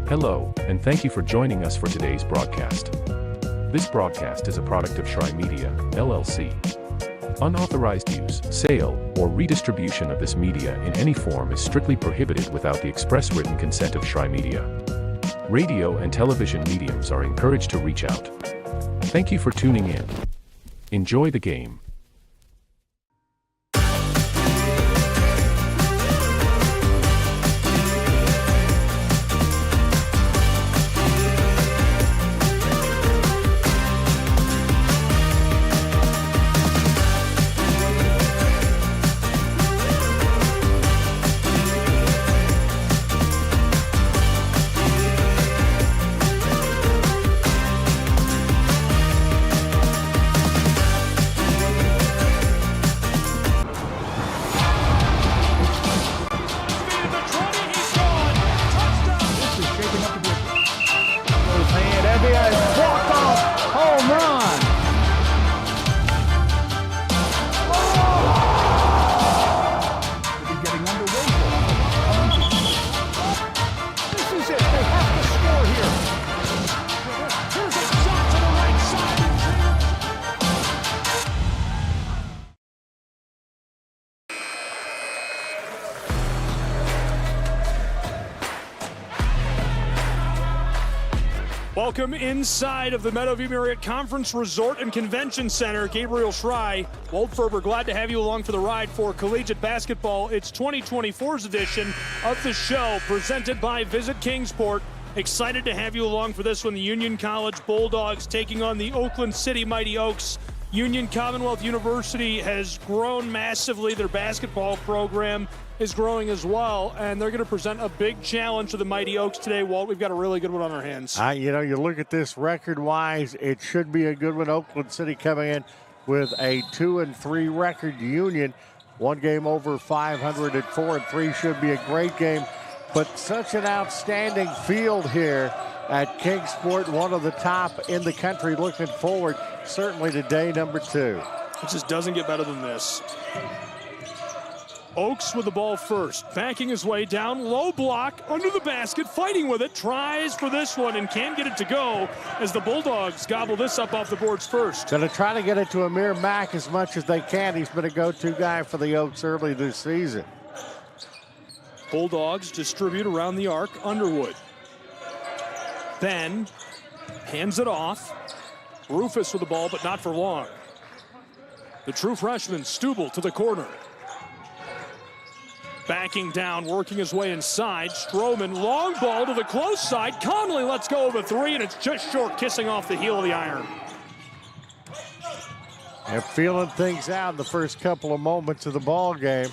Hello, and thank you for joining us for today's broadcast. This broadcast is a product of Shry Media, LLC. Unauthorized use, sale, or redistribution of this media in any form is strictly prohibited without the express written consent of Shry Media. Radio and television mediums are encouraged to reach out. Thank you for tuning in. Enjoy the game. Welcome inside of the Meadowview Marriott Conference Resort and Convention Center. Gabriel Shry, Walt Ferber, glad to have you along for the ride for collegiate basketball. It's 2024's edition of the show presented by Visit Kingsport. Excited to have you along for this one. The Union College Bulldogs taking on the Oakland City Mighty Oaks. Union Commonwealth University has grown massively. Their basketball program is growing as well, and they're going to present a big challenge to the Mighty Oaks today. Walt, we've got a really good one on our hands. You look at this record-wise, it should be a good one. Oakland City coming in with a 2-3 record. Union, one game over 500 at 4-3, should be a great game. But such an outstanding field here at Kingsport, one of the top in the country. Looking forward, certainly, to day number 2. It just doesn't get better than this. Oaks with the ball first, backing his way down, low block, under the basket, fighting with it, tries for this one and can't get it to go as the Bulldogs gobble this up off the boards first. Going to try to get it to Amir Mack as much as they can. He's been a go-to guy for the Oaks early this season. Bulldogs distribute around the arc, Underwood. Ben hands it off. Rufus with the ball, but not for long. The true freshman, Stubel, to the corner. Backing down, working his way inside. Stroman, long ball to the close side. Conley lets go of a three, and it's just short, kissing off the heel of the iron. And feeling things out in the first couple of moments of the ball game.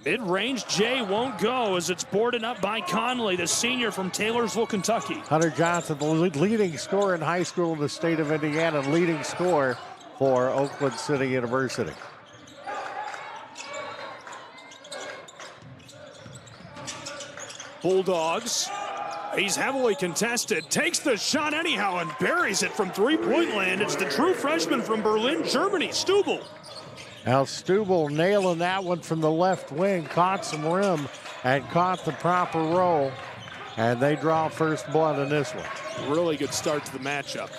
Mid-range J won't go as it's boarded up by Conley, the senior from Taylorsville, Kentucky. Hunter Johnson, the leading scorer in high school in the state of Indiana, leading scorer for Oakland City University. Bulldogs, he's heavily contested, takes the shot anyhow and buries it from three-point land. It's the true freshman from Berlin, Germany, Stubel. Now Stubel nailing that one from the left wing, caught some rim and caught the proper roll, and they draw first blood in this one. Really good start to the matchup.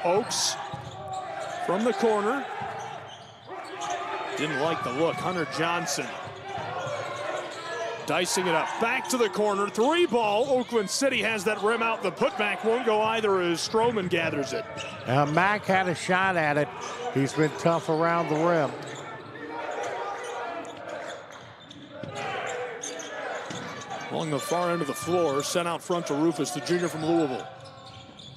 Oaks from the corner. Didn't like the look. Hunter Johnson dicing it up, back to the corner, three ball. Oakland City has that rim out. The putback won't go either as Stroman gathers it. Mack had a shot at it. He's been tough around the rim. Along the far end of the floor, sent out front to Rufus, the junior from Louisville.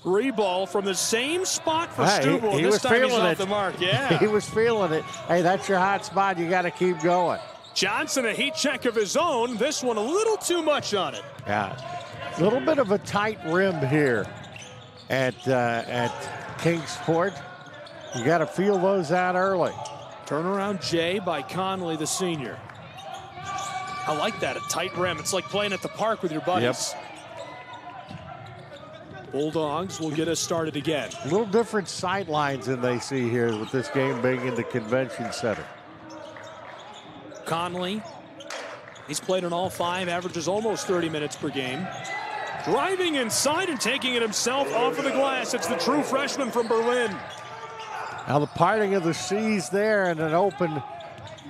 Three ball from the same spot for Stubel. He this was time he's feeling off it. the mark, yeah. He was feeling it. Hey, that's your hot spot. You got to keep going. Johnson, a heat check of his own. This one a little too much on it. Yeah, a little bit of a tight rim here at Kingsport. You got to feel those out early. Turnaround J by Conley, the senior. I like that, a tight rim. It's like playing at the park with your buddies. Yep. Bulldogs will get us started again. A little different sight lines than they see here with this game being in the convention center. Conley, he's played in all five, averages almost 30 minutes per game. Driving inside and taking it himself off of the glass. It's the true freshman from Berlin. Now the parting of the C's there and an open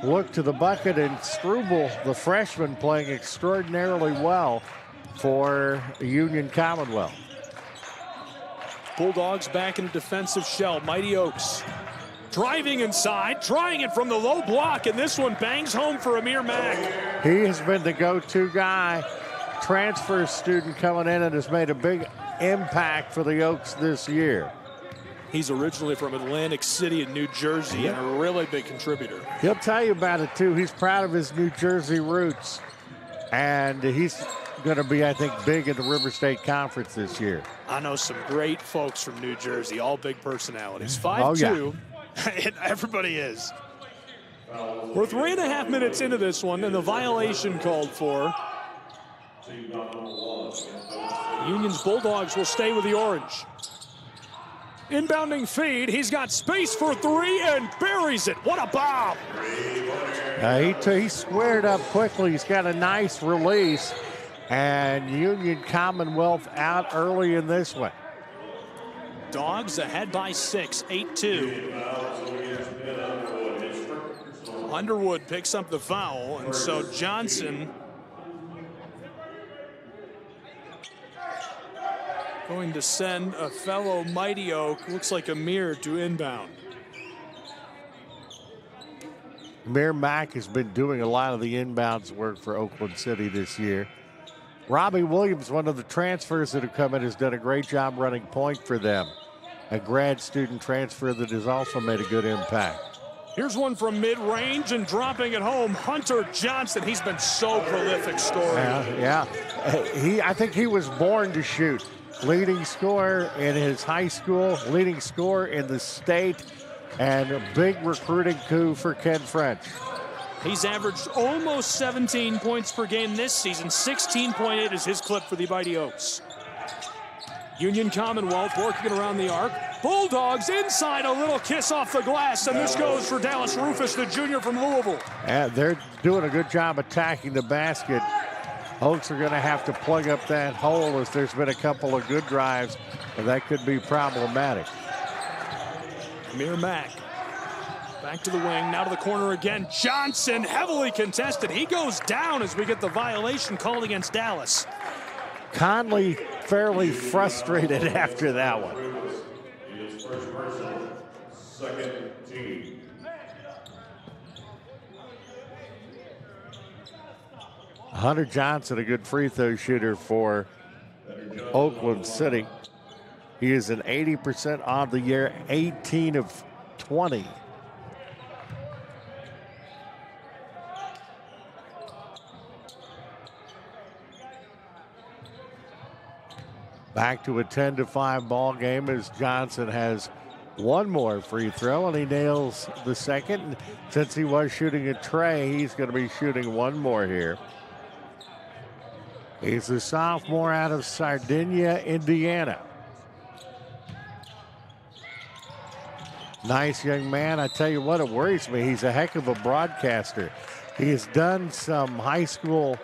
look to the bucket, and Struble, the freshman, playing extraordinarily well for Union Commonwealth. Bulldogs back in a defensive shell. Mighty Oaks driving inside, trying it from the low block, and this one bangs home for Amir Mack. He has been the go-to guy. Transfer student coming in and has made a big impact for the Oaks this year. He's originally from Atlantic City in New Jersey and a really big contributor. He'll tell you about it too. He's proud of his New Jersey roots, and he's going to be, I think, big in the River State Conference this year. I know some great folks from New Jersey, all big personalities. 5'2", and everybody is. We're 3.5 minutes into this one, and the violation called for. Union's Bulldogs will stay with the orange. Inbounding feed, he's got space for three and buries it. What a bomb! He squared up quickly. He's got a nice release, and Union Commonwealth out early in this one. Dogs ahead by 6, 8-2. Underwood picks up the foul, and so Johnson going to send a fellow Mighty Oak, looks like Amir, to inbound. Amir Mack has been doing a lot of the inbounds work for Oakland City this year. Robbie Williams, one of the transfers that have come in, has done a great job running point for them. A grad student transfer that has also made a good impact. Here's one from mid-range and dropping it home. Hunter Johnson, he's been so prolific scoring. I think he was born to shoot. Leading scorer in his high school, leading scorer in the state, and a big recruiting coup for Ken French. He's averaged almost 17 points per game this season. 16.8 is his clip for the Mighty Oaks. Union Commonwealth working around the arc. Bulldogs inside, a little kiss off the glass, and this goes for Dallas Rufus, the junior from Louisville. They're doing a good job attacking the basket. Oaks are going to have to plug up that hole, as there's been a couple of good drives, and that could be problematic. Amir Mack back to the wing, now to the corner again. Johnson, heavily contested. He goes down as we get the violation called against Dallas. Conley fairly frustrated after that one. Second team. Hunter Johnson, a good free throw shooter for Oakland City. He is an 80% on the year, 18 of 20. Back to a 10-5 ball game as Johnson has one more free throw, and he nails the second. Since he was shooting a tray, he's going to be shooting one more here. He's a sophomore out of Sardinia, Indiana. Nice young man. I tell you what, it worries me. He's a heck of a broadcaster. He has done some high school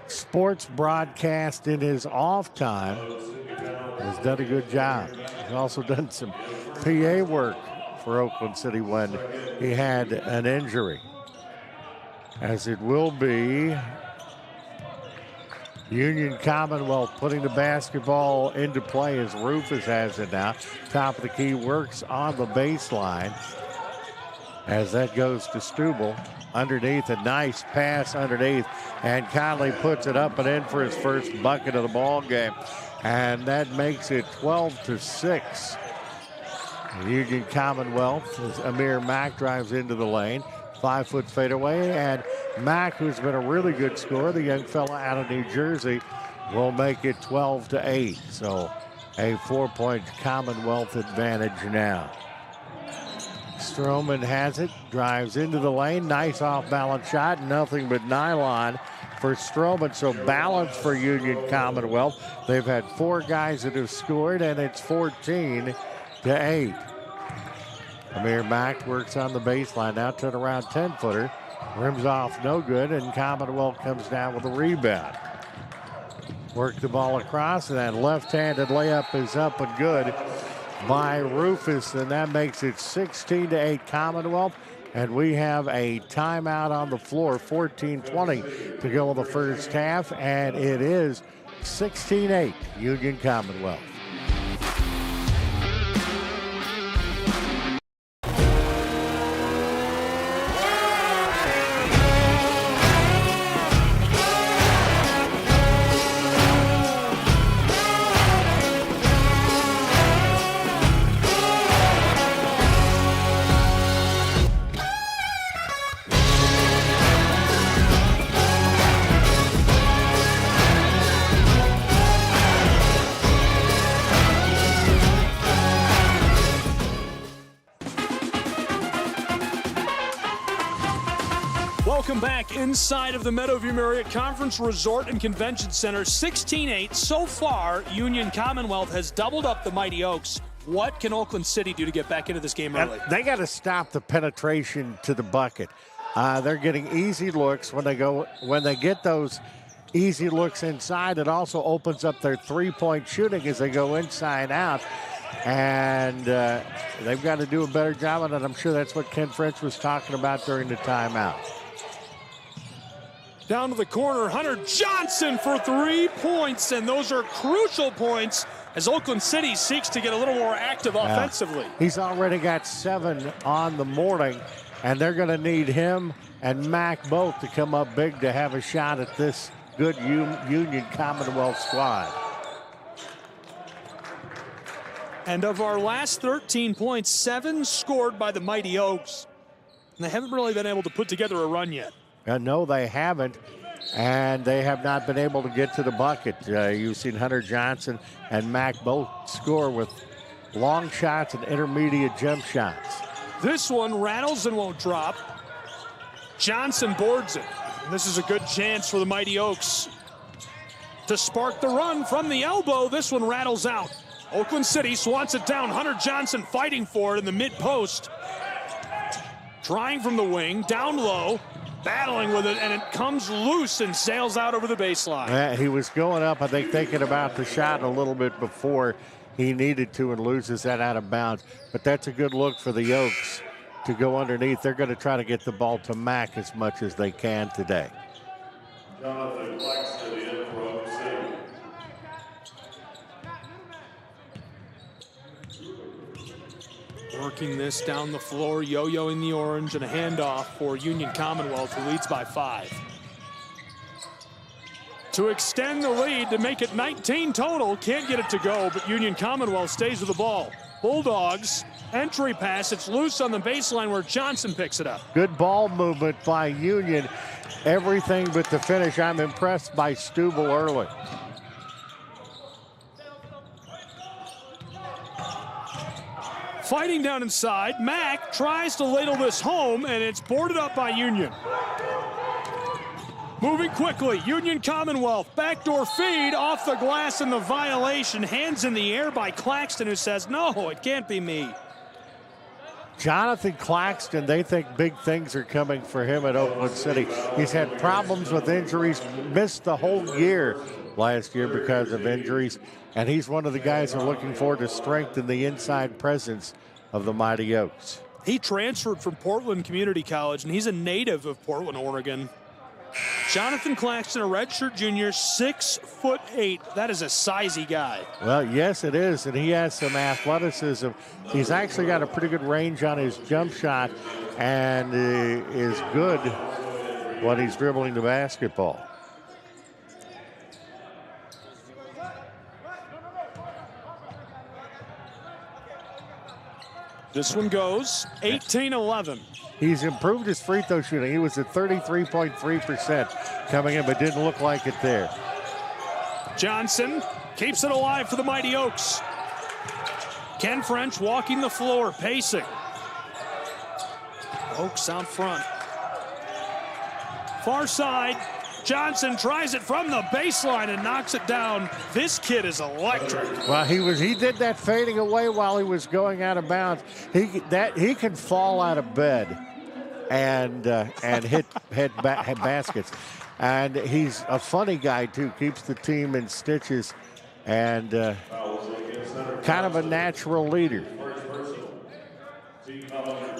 sports broadcast in his off time. He's done a good job. He's also done some PA work for Oakland City when he had an injury. As it will be Union Commonwealth putting the basketball into play as Rufus has it now. Top of the key, works on the baseline as that goes to Struble. Underneath, a nice pass underneath, and Conley puts it up and in for his first bucket of the ball game. And that makes it 12-6. Union Commonwealth, as Amir Mack drives into the lane. 5-foot fadeaway, and Mack, who's been a really good scorer, the young fella out of New Jersey, will make it 12-8. So a 4-point Commonwealth advantage now. Stroman has it, drives into the lane, nice off-balance shot, nothing but nylon for Stroman. So balance for Union Commonwealth. They've had 4 guys that have scored, and it's 14-8. Amir Mack works on the baseline now, turn around 10-footer, rims off no good, and Commonwealth comes down with a rebound. Work the ball across, and that left-handed layup is up and good by Rufus, and that makes it 16-8 Commonwealth. And we have a timeout on the floor, 14:20 to go in the first half, and it is 16-8 Union Commonwealth. Welcome back inside of the Meadowview Marriott Conference Resort and Convention Center. 16-8 so far. Union Commonwealth has doubled up the Mighty Oaks. What can Oakland City do to get back into this game early? They got to stop the penetration to the bucket. They're getting easy looks when they get those easy looks inside. It also opens up their three-point shooting as they go inside out. And they've got to do a better job on it. I'm sure that's what Ken French was talking about during the timeout. Down to the corner, Hunter Johnson for 3 points, and those are crucial points as Oakland City seeks to get a little more active offensively. He's already got 7 on the morning, and they're going to need him and Mac both to come up big to have a shot at this good Union Commonwealth squad. And of our last 13 points, 7 scored by the Mighty Oaks. And they haven't really been able to put together a run yet. No, they haven't, and they have not been able to get to the bucket. You've seen Hunter Johnson and Mac both score with long shots and intermediate jump shots. This one rattles and won't drop. Johnson boards it. This is a good chance for the Mighty Oaks to spark the run from the elbow. This one rattles out. Oakland City swats it down. Hunter Johnson fighting for it in the mid-post. Trying from the wing, down low. Battling with it, and it comes loose and sails out over the baseline. Yeah, he was going up, I think, thinking about the shot a little bit before he needed to and loses that out of bounds. But that's a good look for the Oaks to go underneath. They're going to try to get the ball to Mac as much as they can today. Jonathan Claxton in for Oakland City. Working this down the floor, yo-yoing the orange, and a handoff for Union Commonwealth, who leads by 5. To extend the lead, to make it 19 total, can't get it to go, but Union Commonwealth stays with the ball. Bulldogs, entry pass, it's loose on the baseline where Johnson picks it up. Good ball movement by Union. Everything but the finish. I'm impressed by Stubel early. Fighting down inside, Mack tries to ladle this home, and it's boarded up by Union. Moving quickly, Union Commonwealth, backdoor feed off the glass and the violation. Hands in the air by Claxton, who says, no, it can't be me. Jonathan Claxton, they think big things are coming for him at Oakland City. He's had problems with injuries, missed the whole year last year because of injuries, and he's one of the guys who are looking forward to strengthen the inside presence of the Mighty Oaks. He transferred from Portland Community College, and he's a native of Portland, Oregon. Jonathan Claxton, a redshirt junior, 6'8". That is a sizey guy. Well, yes, it is, and he has some athleticism. He's actually got a pretty good range on his jump shot and is good when he's dribbling the basketball. This one goes 18-11. He's improved his free throw shooting. He was at 33.3% coming in, but didn't look like it there. Johnson keeps it alive for the Mighty Oaks. Ken French walking the floor, pacing. Oaks out front. Far side, Johnson tries it from the baseline and knocks it down. This kid is electric. Well, he did that fading away while he was going out of bounds. He can fall out of bed and hit baskets. And he's a funny guy, too. Keeps the team in stitches and kind of a natural leader.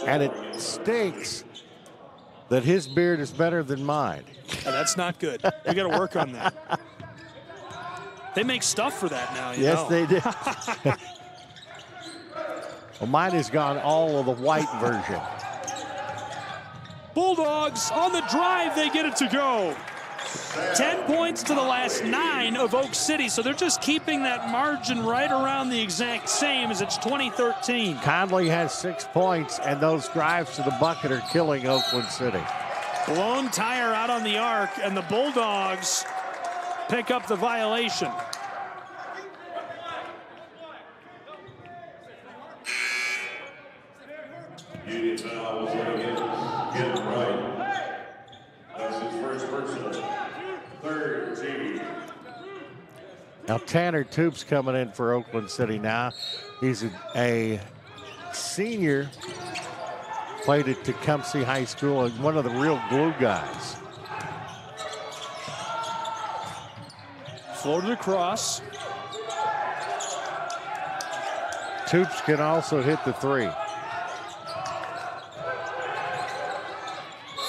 And it stinks that his beard is better than mine. Oh, that's not good. We got to work on that. They make stuff for that now, you know. They do. Well, mine has gone all of the white version. Bulldogs on the drive, they get it to go. 10 points to the last 9 of Oak City, so they're just keeping that margin right around the exact same as it's 2013. Conley has 6 points, and those drives to the bucket are killing Oakland City. Blown tire out on the arc, and the Bulldogs pick up the violation. Union foul was against Wright. That's his first personal. Third team. Now Tanner Toop's coming in for Oakland City now. He's a senior, played at Tecumseh High School, and one of the real glue guys. Floated across. Toops can also hit the 3.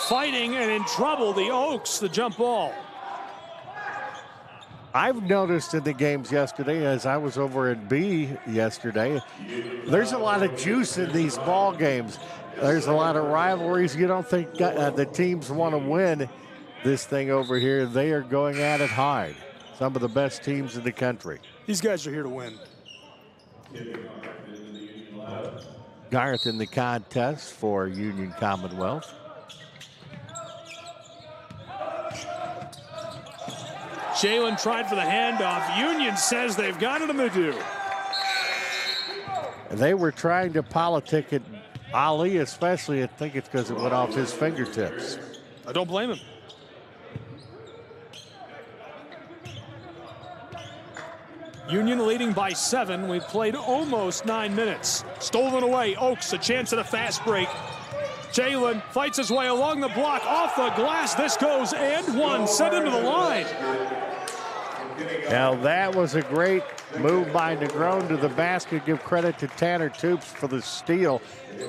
Fighting and in trouble, the Oaks, the jump ball. I've noticed in the games yesterday, as I was over at B yesterday, there's a lot of juice in these ball games. There's a lot of rivalries. You don't think the teams want to win this thing over here. They are going at it hard. Some of the best teams in the country. These guys are here to win. Garth in the contest for Union Commonwealth. Jalen tried for the handoff. Union says they've got it in the do. They were trying to politic it. Ali especially, I think it's because it went off his fingertips. I don't blame him. Union leading by 7. We've played almost 9 minutes. Stolen away. Oaks, a chance at a fast break. Jalen fights his way along the block, off the glass. This goes and one, sent into the line. Now that was a great move by Negron to the basket. Give credit to Tanner Toops for the steal.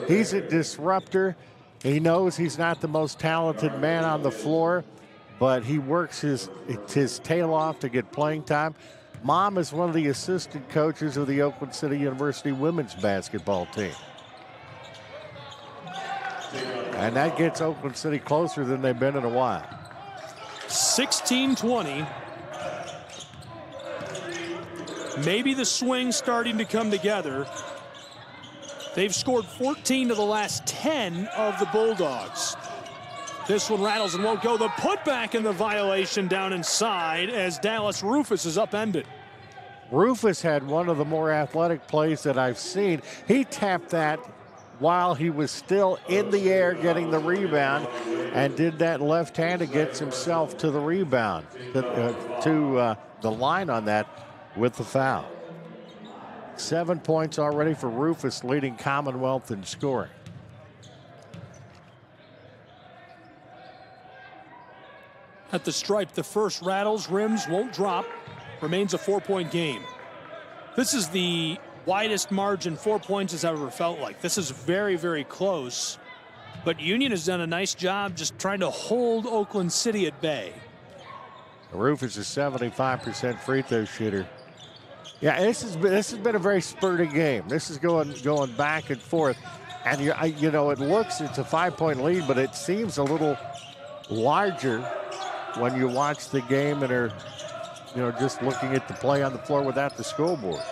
He's a disruptor. He knows he's not the most talented man on the floor, but he works his tail off to get playing time. Mom is one of the assistant coaches of the Oakland City University women's basketball team. And that gets Oakland City closer than they've been in a while. 16-20. Maybe the swing starting to come together. They've scored 14 to the last 10 of the Bulldogs. This one rattles and won't go. The putback in the violation down inside as Dallas Rufus is upended. Rufus had one of the more athletic plays that I've seen. He tapped that while he was still in the air getting the rebound and did that left-handed, gets himself to the rebound, to the line on that with the foul. 7 points already for Rufus, leading Commonwealth in scoring. At the stripe, the first rattles, rims won't drop. Remains a 4-point game. This is the widest margin 4 points has ever felt like. This is very, very close. But Union has done a nice job just trying to hold Oakland City at bay. Rufus is 75% free throw shooter. Yeah, this has been a very spurty game. This is going back and forth. And you know, it's a 5-point lead, but it seems a little larger when you watch the game and are, just looking at the play on the floor without the scoreboard.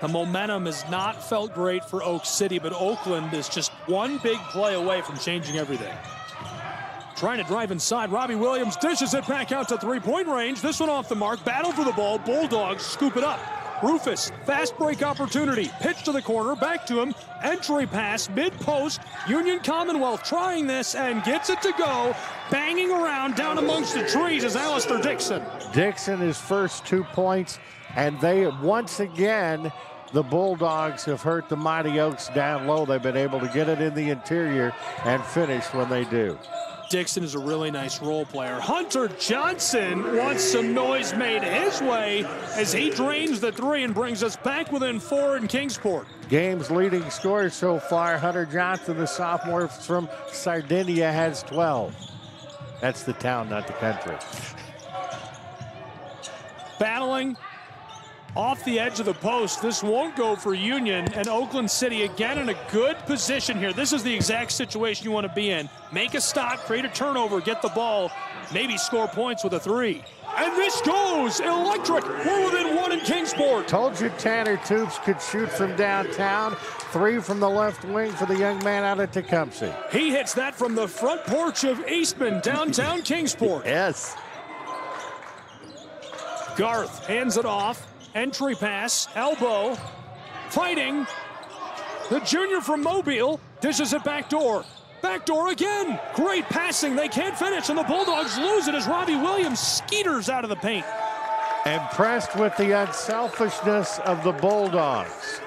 The momentum has not felt great for Oak City, but Oakland is just one big play away from changing everything. Trying to drive inside. Robbie Williams dishes it back out to three-point range. This one off the mark. Battle for the ball. Bulldogs scoop it up. Rufus, fast break opportunity. Pitch to the corner. Back to him. Entry pass. Mid-post. Union Commonwealth trying this and gets it to go. Banging around down amongst the trees is Alistair Dixon. Dixon, his first 2 points. And they, once again, the Bulldogs have hurt the Mighty Oaks down low. They've been able to get it in the interior and finish when they do. Dixon is a really nice role player. Hunter Johnson wants some noise made his way as he drains the three and brings us back within 4 in Kingsport. Game's leading scorer so far, Hunter Johnson, the sophomore from Sardinia, has 12. That's the town, not the country. Battling off the edge of the post. This won't go for Union, and Oakland City again in a good position here. This is the exact situation you want to be in. Make a stop, create a turnover, get the ball, maybe score points with a three. And this goes electric. We're within 1 in Kingsport. Told you Tanner Toops could shoot from downtown. 3 from the left wing for the young man out of Tecumseh. He hits that from the front porch of Eastman, downtown Kingsport. Yes. Garth hands it off. Entry pass, elbow, fighting. The junior from Mobile dishes it back door. Back door again. Great passing. They can't finish, and the Bulldogs lose it as Robbie Williams skeeters out of the paint. Impressed with the unselfishness of the Bulldogs.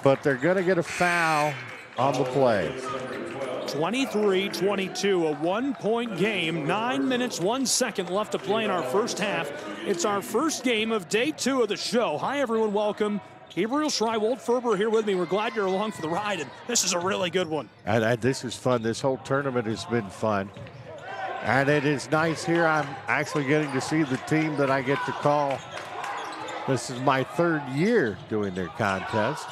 But they're going to get a foul on the play. 23-22, a 1-point game. 9 minutes, 1 second left to play in our first half. It's our first game of day 2 of the show. Hi, everyone. Welcome. Gabriel Schrei, Walt Ferber here with me. We're glad you're along for the ride, and this is a really good one. And this is fun. This whole tournament has been fun. And it is nice here. I'm actually getting to see the team that I get to call. This is my 3rd year doing their contest.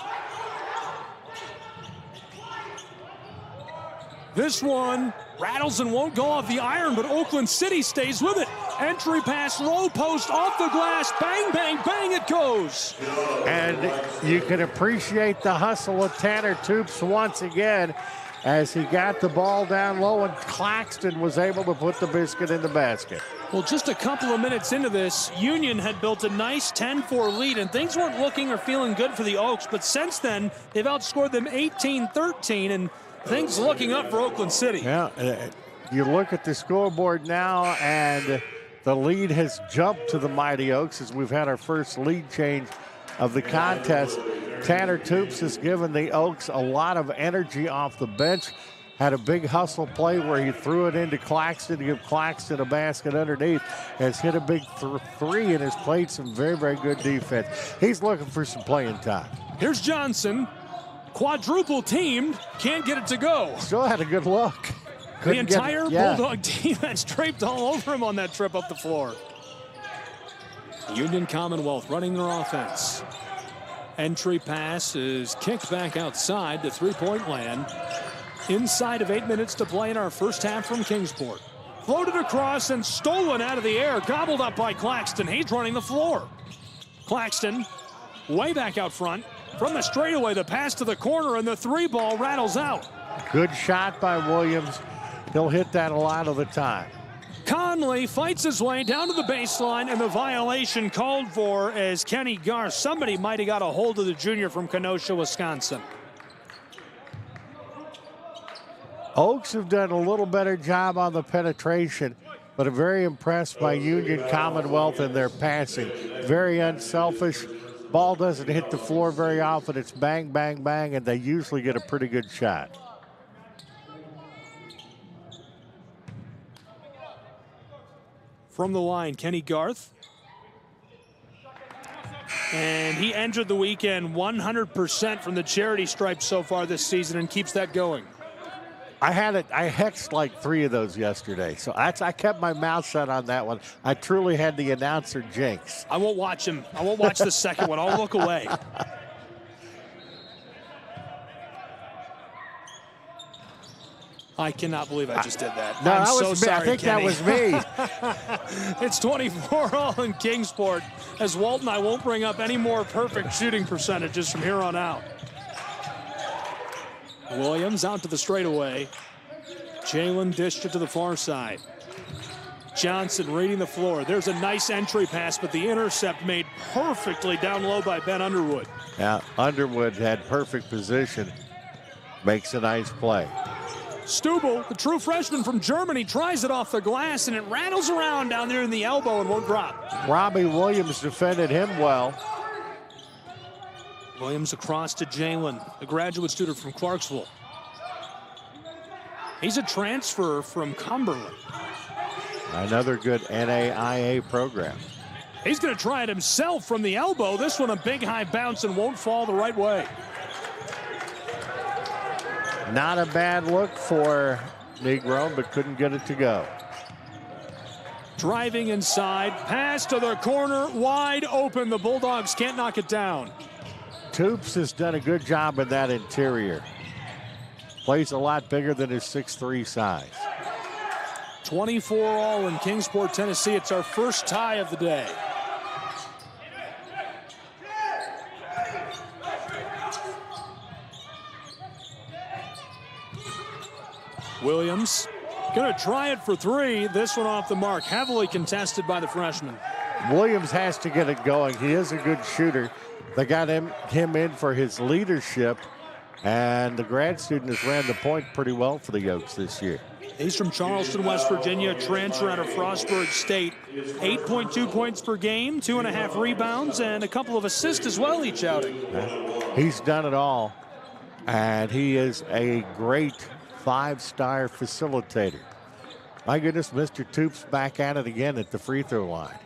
This one rattles and won't go off the iron, but Oakland City stays with it. Entry pass, low post, off the glass, bang, bang, bang, it goes. And you can appreciate the hustle of Tanner Toops once again as he got the ball down low and Claxton was able to put the biscuit in the basket. Well, just a couple of minutes into this, Union had built a nice 10-4 lead, and things weren't looking or feeling good for the Oaks, but since then, they've outscored them 18-13, and things looking up for Oakland City. Yeah, you look at the scoreboard now, and the lead has jumped to the Mighty Oaks as we've had our first lead change of the contest. Tanner Toops has given the Oaks a lot of energy off the bench. Had a big hustle play where he threw it into Claxton to give Claxton a basket underneath. Has hit a big three and has played some very, very good defense. He's looking for some playing time. Here's Johnson. Quadruple teamed, can't get it to go. Still had a good look. The entire Bulldog defense draped all over him on that trip up the floor. Union Commonwealth running their offense. Entry pass is kicked back outside to three-point land. Inside of 8 minutes to play in our first half from Kingsport. Floated across and stolen out of the air, gobbled up by Claxton. He's running the floor. Claxton way back out front. From the straightaway, the pass to the corner, and the 3-ball rattles out. Good shot by Williams. He'll hit that a lot of the time. Conley fights his way down to the baseline, and the violation called for as Kenny Garth. Somebody might have got a hold of the junior from Kenosha, Wisconsin. Oaks have done a little better job on the penetration, but are very impressed by Union Commonwealth and their passing. Very unselfish. Ball doesn't hit the floor very often. It's bang, bang, bang, and they usually get a pretty good shot. From the line, Kenny Garth. And he entered the weekend 100% from the charity stripe so far this season and keeps that going. I hexed like 3 of those yesterday, so I kept my mouth shut on that one. I truly had the announcer jinx. I won't watch him. I won't watch the second one. I'll look away. I cannot believe I just did that. No, I'm that was so me. sorry, I think Kenny. that was me. It's 24-all in Kingsport, as Walton, I won't bring up any more perfect shooting percentages from here on out. Williams out to the straightaway. Jalen dished it to the far side. Johnson reading the floor. There's a nice entry pass, but the intercept made perfectly down low by Ben Underwood. Yeah, Underwood had perfect position. Makes a nice play. Stubel, the true freshman from Germany, tries it off the glass, and it rattles around down there in the elbow and won't drop. Robbie Williams defended him well. Williams across to Jalen, a graduate student from Clarksville. He's a transfer from Cumberland. Another good NAIA program. He's going to try it himself from the elbow. This one a big high bounce and won't fall the right way. Not a bad look for Negron, but couldn't get it to go. Driving inside, pass to the corner, wide open. The Bulldogs can't knock it down. Toops has done a good job in that interior. Plays a lot bigger than his 6'3" size. 24 all in Kingsport, Tennessee. It's our first tie of the day. Williams going to try it for three. This one off the mark. Heavily contested by the freshman. Williams has to get it going. He is a good shooter. They got him in for his leadership, and the grad student has ran the point pretty well for the Yokes this year. He's from Charleston, West Virginia, transfer out of Frostburg State. 8.2 points per game, 2.5 rebounds, and a couple of assists as well each outing. He's done it all, and he is a great five-star facilitator. My goodness, Mr. Toops back at it again at the free throw line.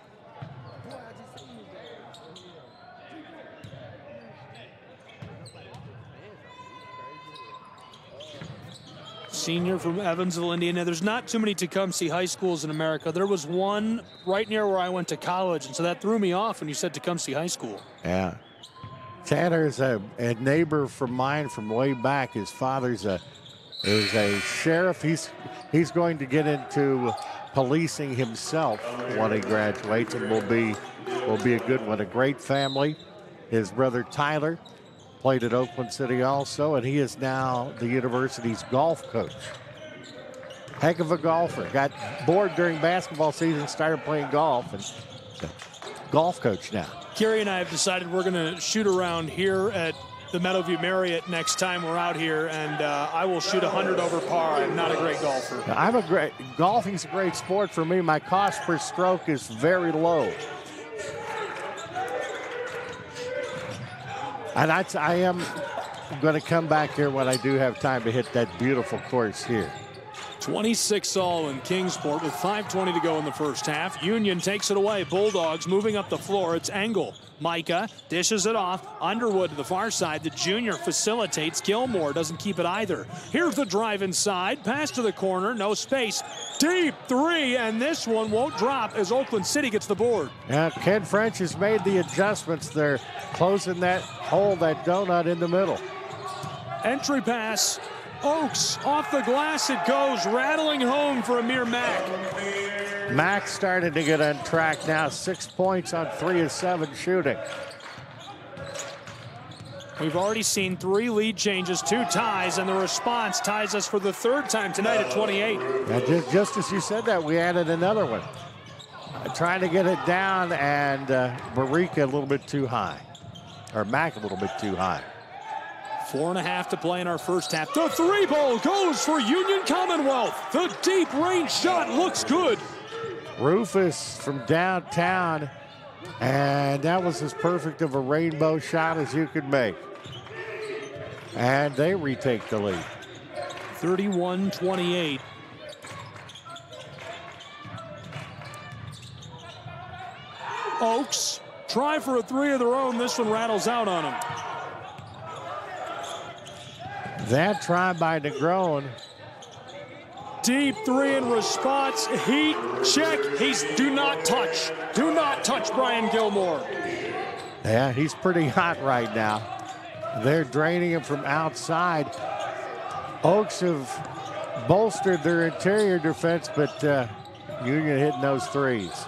Senior from Evansville, Indiana. There's not too many Tecumseh high schools in America. There was one right near where I went to college, and so that threw me off when you said Tecumseh High School. Yeah. Tanner is a neighbor from mine from way back. His father's is a sheriff. He's going to get into policing himself when he graduates, and will be a good one. A great family. His brother Tyler played at Oakland City also, and he is now the university's golf coach. Heck of a golfer. Got bored during basketball season, started playing golf, and golf coach now. Kerry and I have decided we're going to shoot around here at the Meadowview Marriott next time we're out here, and I will shoot 100 over par. I'm not a great golfer. Golfing's a great sport for me. My cost per stroke is very low. And I am going to come back here when I do have time to hit that beautiful course here. 26 all in Kingsport with 5:20 to go in the first half. Union takes it away. Bulldogs moving up the floor. It's Engel. Micah dishes it off. Underwood to the far side. The junior facilitates. Gilmore doesn't keep it either. Here's the drive inside. Pass to the corner. No space. Deep three, and this one won't drop as Oakland City gets the board. Yeah, Ken French has made the adjustments there, closing that hole, that donut in the middle. Entry pass. Oaks off the glass it goes, rattling home for Amir Mack. Mack started to get on track now. 6 points on 3 of 7 shooting. We've already seen 3 lead changes, 2 ties, and the response ties us for the 3rd time tonight at 28. And just as you said that, we added another one. Trying to get it down, and Barika a little bit too high. Or Mack a little bit too high. 4.5 to play in our first half. The 3-ball goes for Union Commonwealth. The deep range shot looks good. Rufus from downtown, and that was as perfect of a rainbow shot as you could make. And they retake the lead. 31-28. Oaks try for a 3 of their own. This one rattles out on them. That try by Negron. Deep 3 in response. Heat check. Do not touch. Do not touch Brian Gilmore. Yeah, he's pretty hot right now. They're draining him from outside. Oaks have bolstered their interior defense, but Union hitting those threes.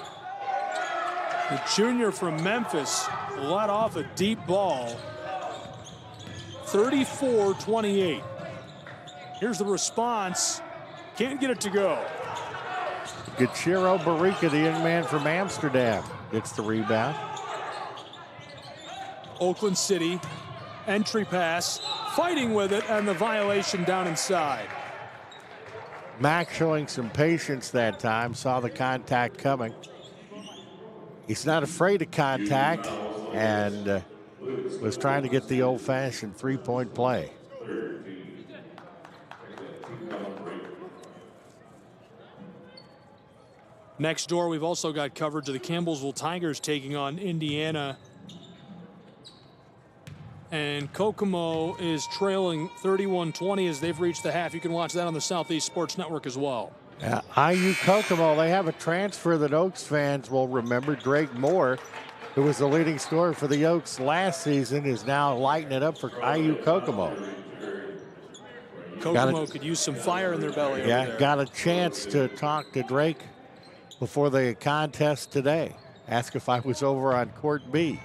The junior from Memphis let off a deep ball. 34-28. Here's the response. Can't get it to go. Gachiro Barika, the young man from Amsterdam, gets the rebound. Oakland City, entry pass, fighting with it, and the violation down inside. Mack showing some patience that time, saw the contact coming. He's not afraid of contact, and was trying to get the old-fashioned three-point play. Next door, we've also got coverage of the Campbellsville Tigers taking on Indiana. And Kokomo is trailing 31-20 as they've reached the half. You can watch that on the Southeast Sports Network as well. IU Kokomo, they have a transfer that Oaks fans will remember. Drake Moore, who was the leading scorer for the Oaks last season, is now lighting it up for IU Kokomo. Kokomo could use some fire in their belly. Yeah, got a chance to talk to Drake before the contest today. Ask if I was over on Court B.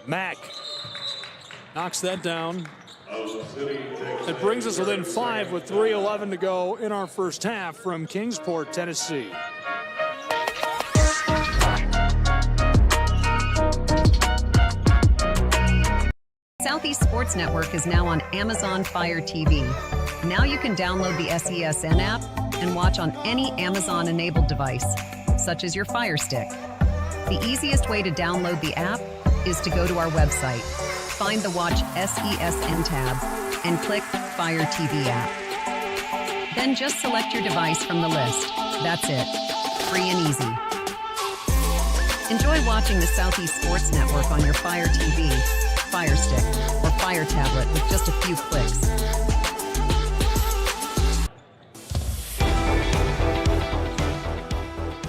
Mack knocks that down. It brings us within 5 with 3:11 to go in our first half from Kingsport, Tennessee. Southeast Sports Network is now on Amazon Fire TV. Now you can download the SESN app and watch on any Amazon-enabled device, such as your Fire Stick. The easiest way to download the app is to go to our website, find the Watch SESN tab, and click Fire TV app. Then just select your device from the list. That's it. Free and easy. Enjoy watching the Southeast Sports Network on your Fire TV, Fire Stick, or Fire tablet with just a few clicks.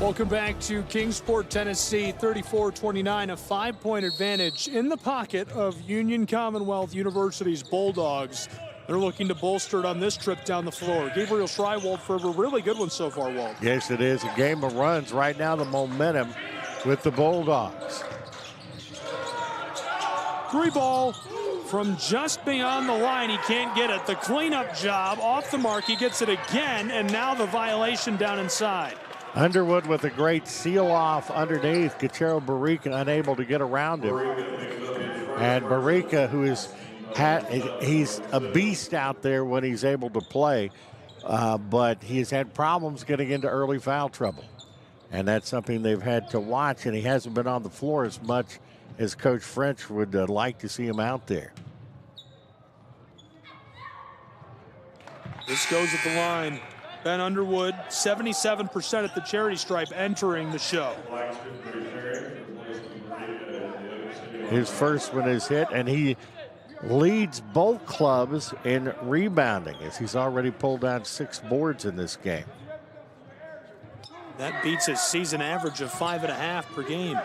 Welcome back to Kingsport, Tennessee, 34-29, a 5-point advantage in the pocket of Union Commonwealth University's Bulldogs. They're looking to bolster it on this trip down the floor. Gabriel Schrei, Walt Ferber, really good one so far, Walt. Yes, it is. A game of runs. Right now, the momentum with the Bulldogs. 3-ball from just beyond the line. He can't get it. The cleanup job off the mark. He gets it again, and now the violation down inside. Underwood with a great seal-off underneath. Gachero Barica unable to get around him. And Barica, who is he's a beast out there when he's able to play, but he has had problems getting into early foul trouble. And that's something they've had to watch, and he hasn't been on the floor as much as Coach French would like to see him out there. This goes at the line. Ben Underwood, 77% at the charity stripe, entering the show. His first one is hit, and he leads both clubs in rebounding as he's already pulled down 6 boards in this game. That beats his season average of 5.5 per game.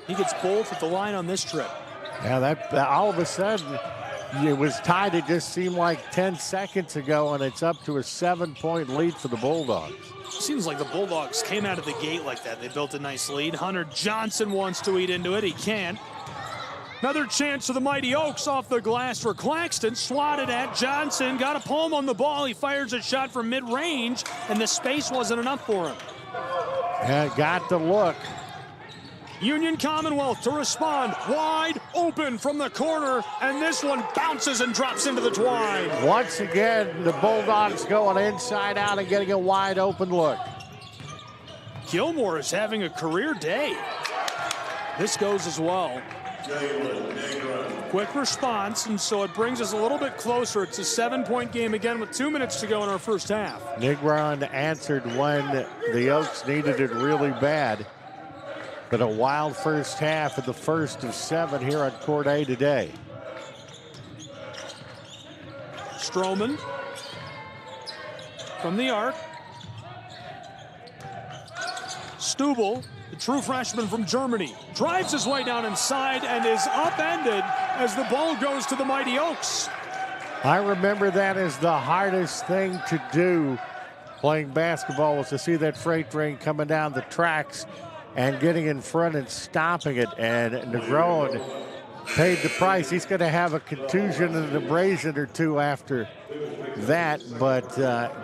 He gets both at the line on this trip. Yeah, that all of a sudden, it was tied. It just seemed like 10 seconds ago, and it's up to a 7-point lead for the Bulldogs. Seems like the Bulldogs came out of the gate like that. They built a nice lead. Hunter Johnson wants to eat into it. He can't. Another chance for the Mighty Oaks off the glass for Claxton. Swatted at Johnson. Got a palm on the ball. He fires a shot from mid-range, and the space wasn't enough for him. Yeah, got the look. Union Commonwealth to respond. Wide open from the corner, and this one bounces and drops into the twine. Once again, the Bulldogs going inside out and getting a wide open look. Gilmore is having a career day. This goes as well. Quick response, and so it brings us a little bit closer. It's a 7-point game again with 2 minutes to go in our first half. Negron answered when the Oaks needed it really bad. But a wild first half of the first of 7 here on Court A today. Stroman from the arc. Stubel, the true freshman from Germany, drives his way down inside and is upended as the ball goes to the Mighty Oaks. I remember that as the hardest thing to do playing basketball, was to see that freight train coming down the tracks and getting in front and stopping it. And Negron paid the price. He's going to have a contusion and an abrasion or two after that, but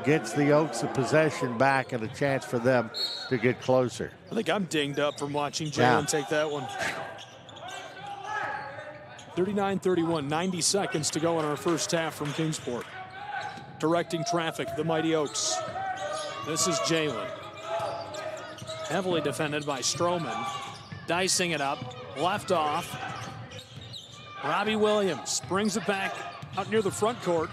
gets the Oaks a possession back and a chance for them to get closer. I think I'm dinged up from watching Jalen take that one. 39-31, 90 seconds to go in our first half from Kingsport. Directing traffic, the Mighty Oaks. This is Jalen. Heavily defended by Stroman. Dicing it up, left off. Robbie Williams brings it back out near the front court.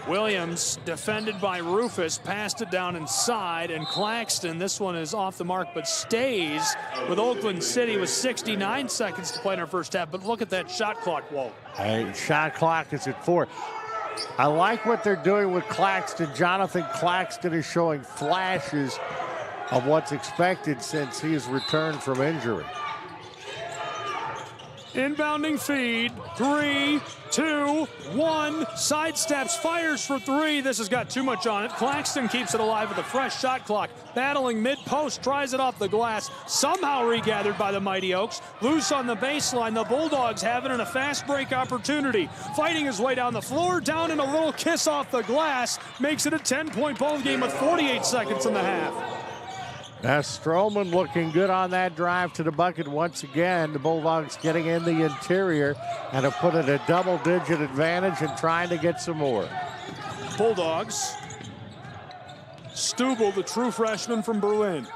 Williams defended by Rufus, passed it down inside, and Claxton, this one is off the mark, but stays with Oakland City with 69 seconds to play in our first half. But look at that shot clock, Walt. Hey, shot clock is at 4. I like what they're doing with Claxton. Jonathan Claxton is showing flashes of what's expected since he has returned from injury. Inbounding feed, 3, 2, 1, sidesteps, fires for 3. This has got too much on it. Claxton keeps it alive with a fresh shot clock. Battling mid-post, tries it off the glass. Somehow regathered by the Mighty Oaks. Loose on the baseline. The Bulldogs have it in a fast break opportunity. Fighting his way down the floor, down in a little kiss off the glass. Makes it a 10-point ball game with 48 seconds in the half. Now Stroman looking good on that drive to the bucket once again. The Bulldogs getting in the interior and have put it a double-digit advantage and trying to get some more. Bulldogs. Stubel, the true freshman from Berlin.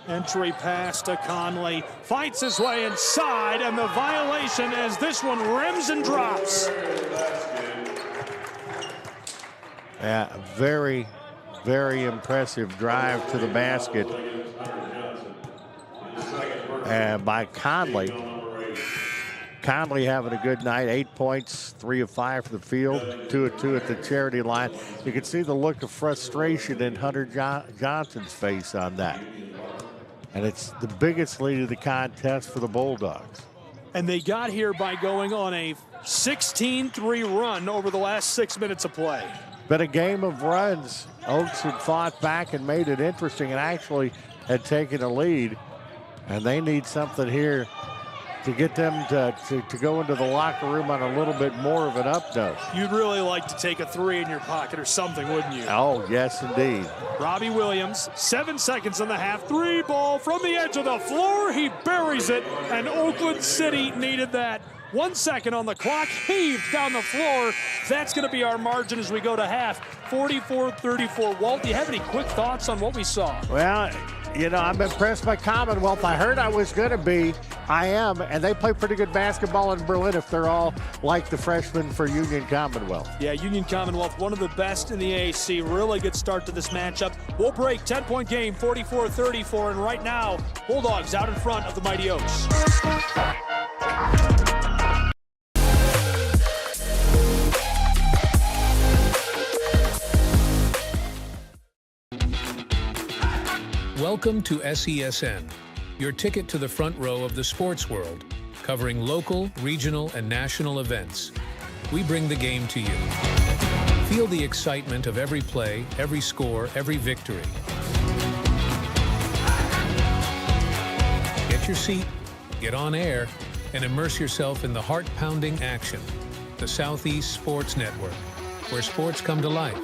Entry pass to Conley. Fights his way inside, and the violation as this one rims and drops. Yeah, very, very impressive drive to the basket. By Conley. Conley having a good night. 8 points, 3 of 5 for the field, 2 of 2 at the charity line. You can see the look of frustration in Hunter Johnson's face on that. And it's the biggest lead of the contest for the Bulldogs. And they got here by going on a 16-3 run over the last 6 minutes of play. Been a game of runs. Oaks had fought back and made it interesting and actually had taken a lead. And they need something here to get them to go into the locker room on a little bit more of an up note. You'd really like to take a 3 in your pocket or something, wouldn't you? Oh, yes, indeed. Robbie Williams, 7 seconds in the half. 3 ball from the edge of the floor. He buries it, and Oakland City needed that. 1 second on the clock, heaved down the floor. That's going to be our margin as we go to half. 44-34. Walt, do you have any quick thoughts on what we saw? Well, you know, I'm impressed by Commonwealth. I heard I was going to be. I am, and they play pretty good basketball in Berlin if they're all like the freshmen for Union Commonwealth. Yeah, Union Commonwealth, one of the best in the AAC. Really good start to this matchup. We'll break, 10-point game, 44-34, and right now, Bulldogs out in front of the Mighty Oaks. Welcome to SESN, your ticket to the front row of the sports world, covering local, regional, and national events. We bring the game to you. Feel the excitement of every play, every score, every victory. Get your seat, get on air, and immerse yourself in the heart-pounding action. The Southeast Sports Network, where sports come to life.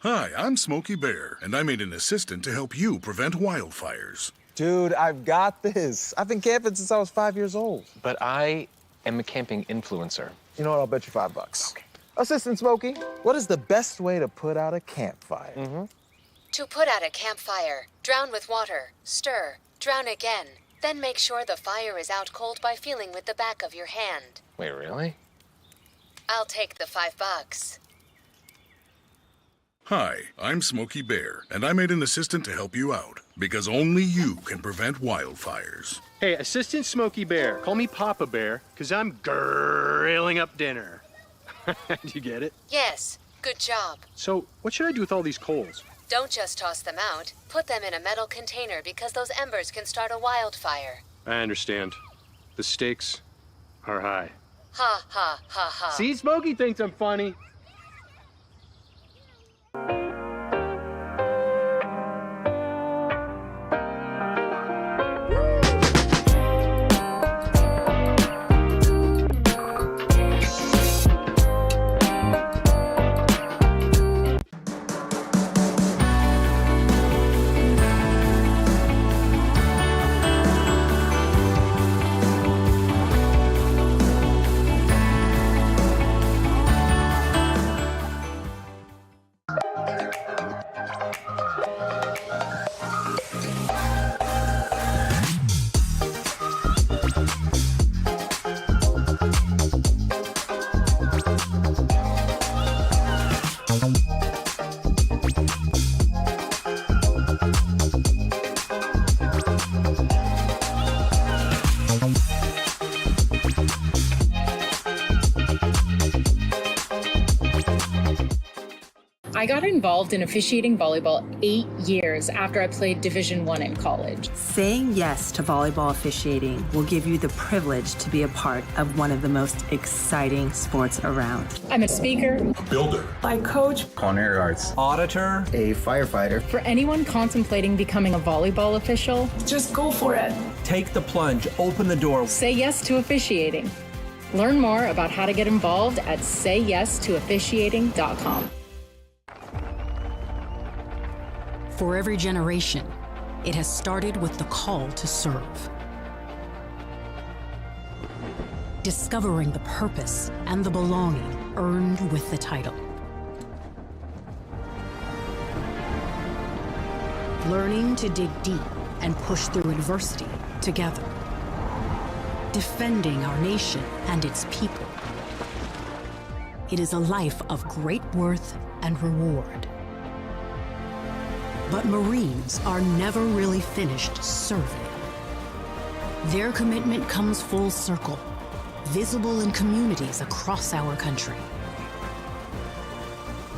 Hi, I'm Smokey Bear, and I made an assistant to help you prevent wildfires. Dude, I've got this. I've been camping since I was 5 years old. But I am a camping influencer. You know what? I'll bet you $5. Okay. Assistant Smokey, what is the best way to put out a campfire? To put out a campfire, drown with water, stir, drown again. Then make sure the fire is out cold by feeling with the back of your hand. Wait, really? I'll take the $5. Hi, I'm Smokey Bear, and I made an assistant to help you out, because only you can prevent wildfires. Hey, Assistant Smokey Bear. Call me Papa Bear, because I'm grilling up dinner. Do you get it? Yes, good job. So, what should I do with all these coals? Don't just toss them out. Put them in a metal container because those embers can start a wildfire. I understand. The stakes are high. Ha ha ha ha. See, Smokey thinks I'm funny. I got involved in officiating volleyball 8 years after I played Division I in college. Saying yes to volleyball officiating will give you the privilege to be a part of one of the most exciting sports around. I'm a speaker, A builder. I coach, culinary arts, auditor, a firefighter. For anyone contemplating becoming a volleyball official, just go for it. Take the plunge, open the door. Say yes to officiating. Learn more about how to get involved at sayyes2officiating.com. For every generation, it has started with the call to serve. Discovering the purpose and the belonging earned with the title. Learning to dig deep and push through adversity together. Defending our nation and its people. It is a life of great worth and reward. But Marines are never really finished serving. Their commitment comes full circle, visible in communities across our country.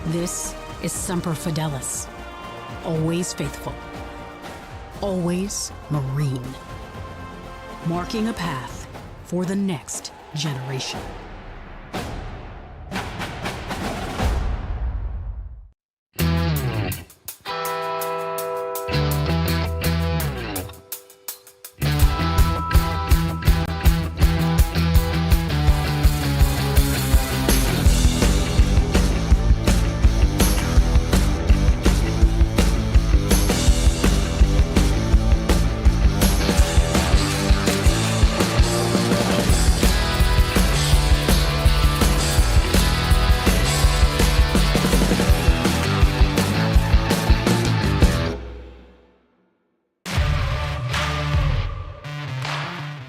This is Semper Fidelis, always faithful, always Marine, marking a path for the next generation.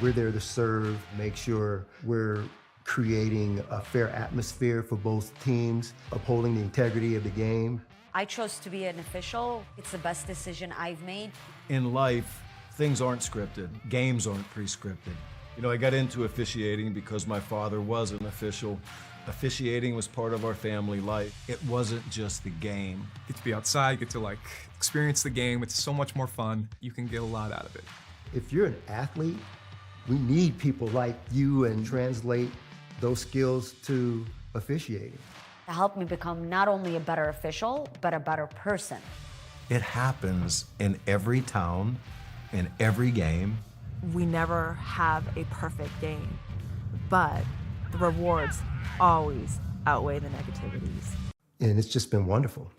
We're there to serve, make sure we're creating a fair atmosphere for both teams, upholding the integrity of the game. I chose to be an official. It's the best decision I've made. In life, things aren't scripted. Games aren't pre-scripted. You know, I got into officiating because my father was an official. Officiating was part of our family life. It wasn't just the game. Get to be outside, get to experience the game. It's so much more fun. You can get a lot out of it. If you're an athlete, we need people like you and translate those skills to officiating. To help me become not only a better official, but a better person. It happens in every town, in every game. We never have a perfect game, but the rewards always outweigh the negativities. And it's just been wonderful.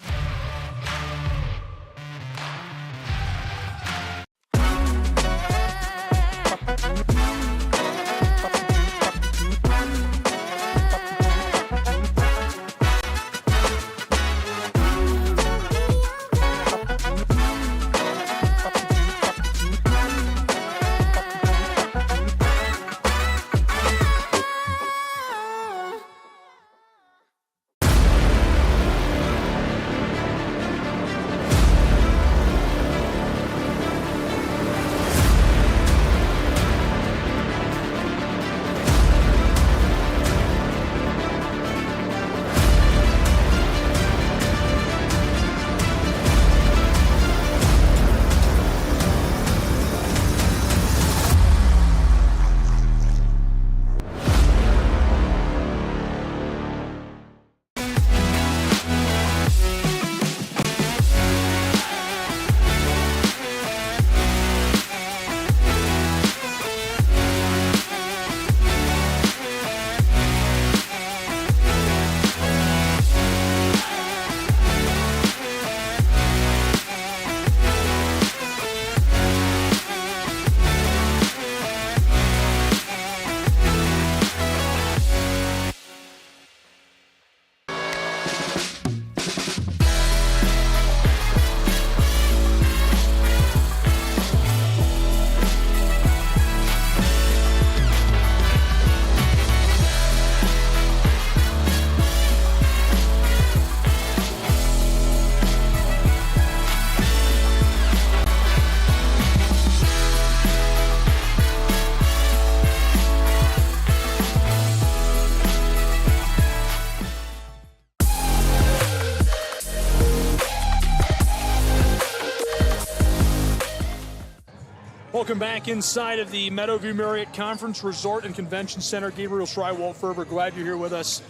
Welcome back inside of the Meadowview Marriott Conference Resort and Convention Center. Gabriel Schrei, Walt Ferber, glad you're here with us.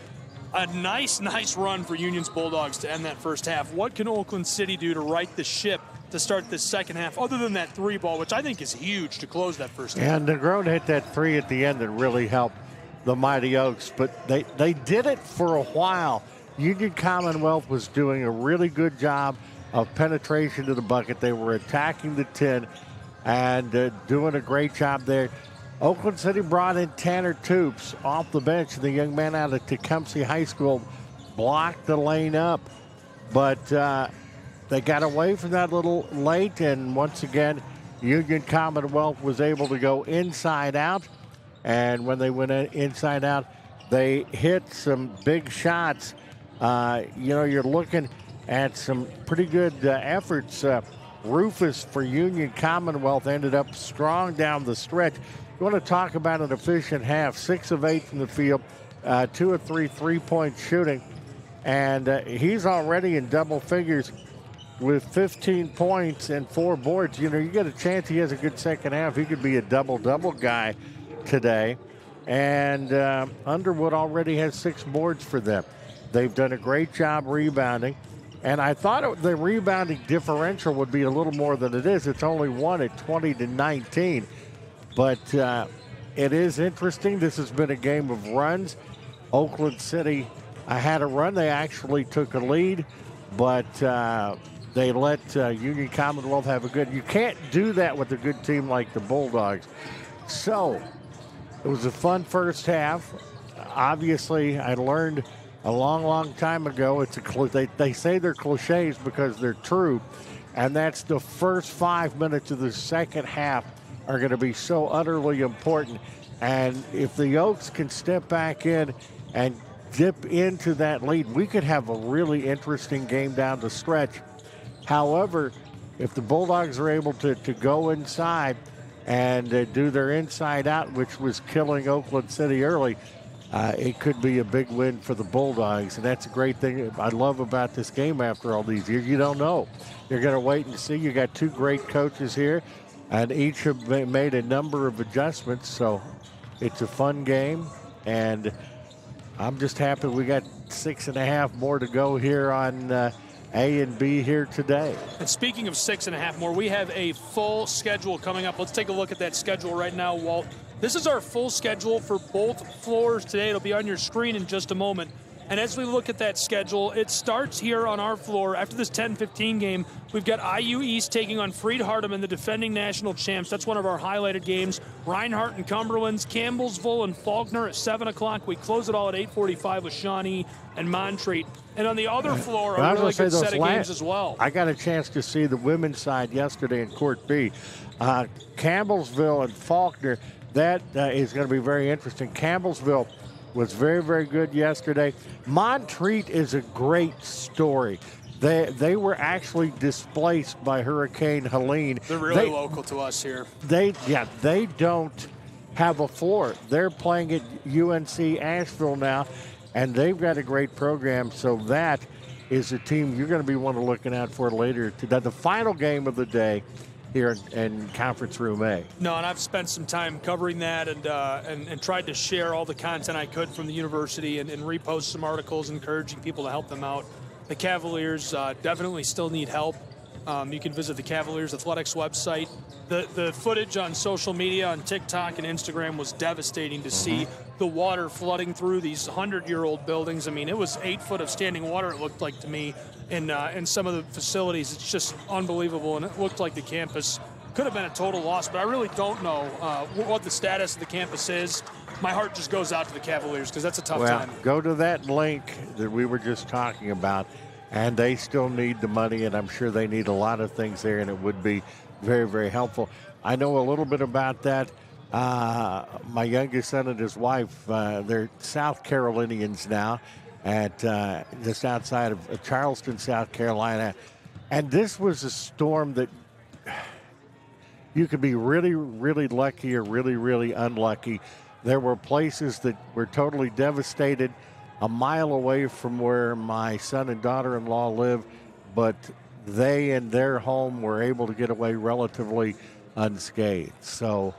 A nice run for Union's Bulldogs to end that first half. What can Oakland City do to right the ship to start this second half, other than that three ball, which I think is huge to close that first half? And Negron hit that three at the end that really helped the Mighty Oaks, but they did it for a while. Union Commonwealth was doing a really good job of penetration to the bucket. They were attacking the 10 and doing a great job there. Oakland City brought in Tanner Toops off the bench. The young man out of Tecumseh High School blocked the lane up, but they got away from that a little late, and once again, Union Commonwealth was able to go inside out, and when they went inside out, they hit some big shots. You're looking at some pretty good efforts. Rufus for Union Commonwealth ended up strong down the stretch. You want to talk about an efficient half, 6 of 8 from the field, 2 of 3 3-point shooting, and he's already in double figures with 15 points and 4 boards. You get a chance he has a good second half. He could be a double-double guy today. And Underwood already has 6 boards for them. They've done a great job rebounding. And I thought the rebounding differential would be a little more than it is. It's only 1 at 20-19. But it is interesting. This has been a game of runs. Oakland City had a run. They actually took a lead, but they let Union Commonwealth have a good. You can't do that with a good team like the Bulldogs. So it was a fun first half. Obviously, I learned a long time ago. They say they're cliches because they're true, and that's the first 5 minutes of the second half are going to be so utterly important. And if the Oaks can step back in and dip into that lead, we could have a really interesting game down the stretch. However, if the Bulldogs are able to go inside and do their inside out, which was killing Oakland City early, it could be a big win for the Bulldogs. And that's a great thing I love about this game after all these years. You don't know. You're going to wait and see. You got 2 great coaches here, and each have made a number of adjustments. So it's a fun game, and I'm just happy we got 6.5 more to go here on A and B here today. And speaking of 6.5 more, we have a full schedule coming up. Let's take a look at that schedule right now, Walt. This is our full schedule for both floors today. It'll be on your screen in just a moment. And as we look at that schedule, it starts here on our floor. After this 10-15 game, we've got IU East taking on Freed Hardeman, the defending national champs. That's one of our highlighted games. Reinhardt and Cumberland's, Campbellsville and Faulkner at 7 o'clock. We close it all at 8:45 with Shawnee and Montreat. And on the other floor, a really good set of games as well. I got a chance to see the women's side yesterday in Court B. Campbellsville and Faulkner, that is going to be very interesting. Campbellsville was very, very good yesterday. Montreat is a great story. They were actually displaced by Hurricane Helene. They're really local to us here. They don't have a floor. They're playing at UNC Asheville now, and they've got a great program. So that is a team you're going to be one to looking out for later today. The final game of the day here in Conference Room A. No, and I've spent some time covering that and tried to share all the content I could from the university and repost some articles encouraging people to help them out. The Cavaliers definitely still need help. You can visit the Cavaliers Athletics website. The footage on social media, on TikTok and Instagram, was devastating to see the water flooding through these 100-year-old buildings. I mean, it was 8 foot of standing water, it looked like to me, in some of the facilities. It's just unbelievable, and it looked like the campus could have been a total loss, but I really don't know what the status of the campus is. My heart just goes out to the Cavaliers because that's a tough time. Go to that link that we were just talking about, and they still need the money, and I'm sure they need a lot of things there, and it would be very, very helpful. I know a little bit about that. My youngest son and his wife, they're South Carolinians now, at just outside of Charleston, South Carolina. And this was a storm that you could be really, really lucky or really, really unlucky. There were places that were totally devastated a mile away from where my son and daughter-in-law live, but they and their home were able to get away relatively unscathed. So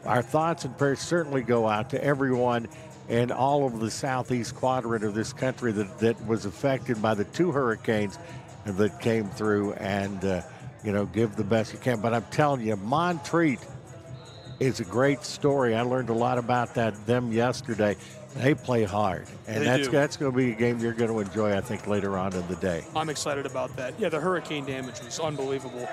our thoughts and prayers certainly go out to everyone in all of the southeast quadrant of this country that was affected by the 2 hurricanes that came through, and give the best you can. But I'm telling you, Montreat is a great story. I learned a lot about them yesterday. They play hard, and that's going to be a game you're going to enjoy, I think, later on in the day. I'm excited about that. Yeah, the hurricane damage was unbelievable.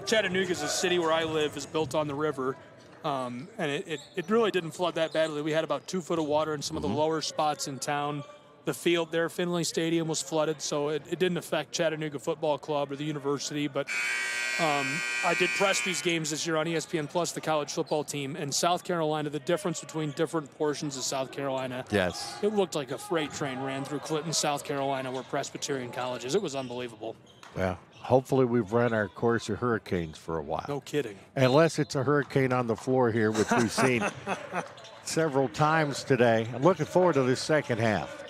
Chattanooga is a city where I live, is built on the river, and it really didn't flood that badly. We had about 2 foot of water in some of the lower spots in town. The field there, Finley Stadium, was flooded, so it didn't affect Chattanooga Football Club or the university. But I did press these games this year on ESPN Plus, the college football team, and South Carolina, the difference between different portions of South Carolina. Yes. It looked like a freight train ran through Clinton, South Carolina, where Presbyterian College is. It was unbelievable. Well, hopefully we've run our course of hurricanes for a while. No kidding. Unless it's a hurricane on the floor here, which we've seen several times today. I'm looking forward to this second half.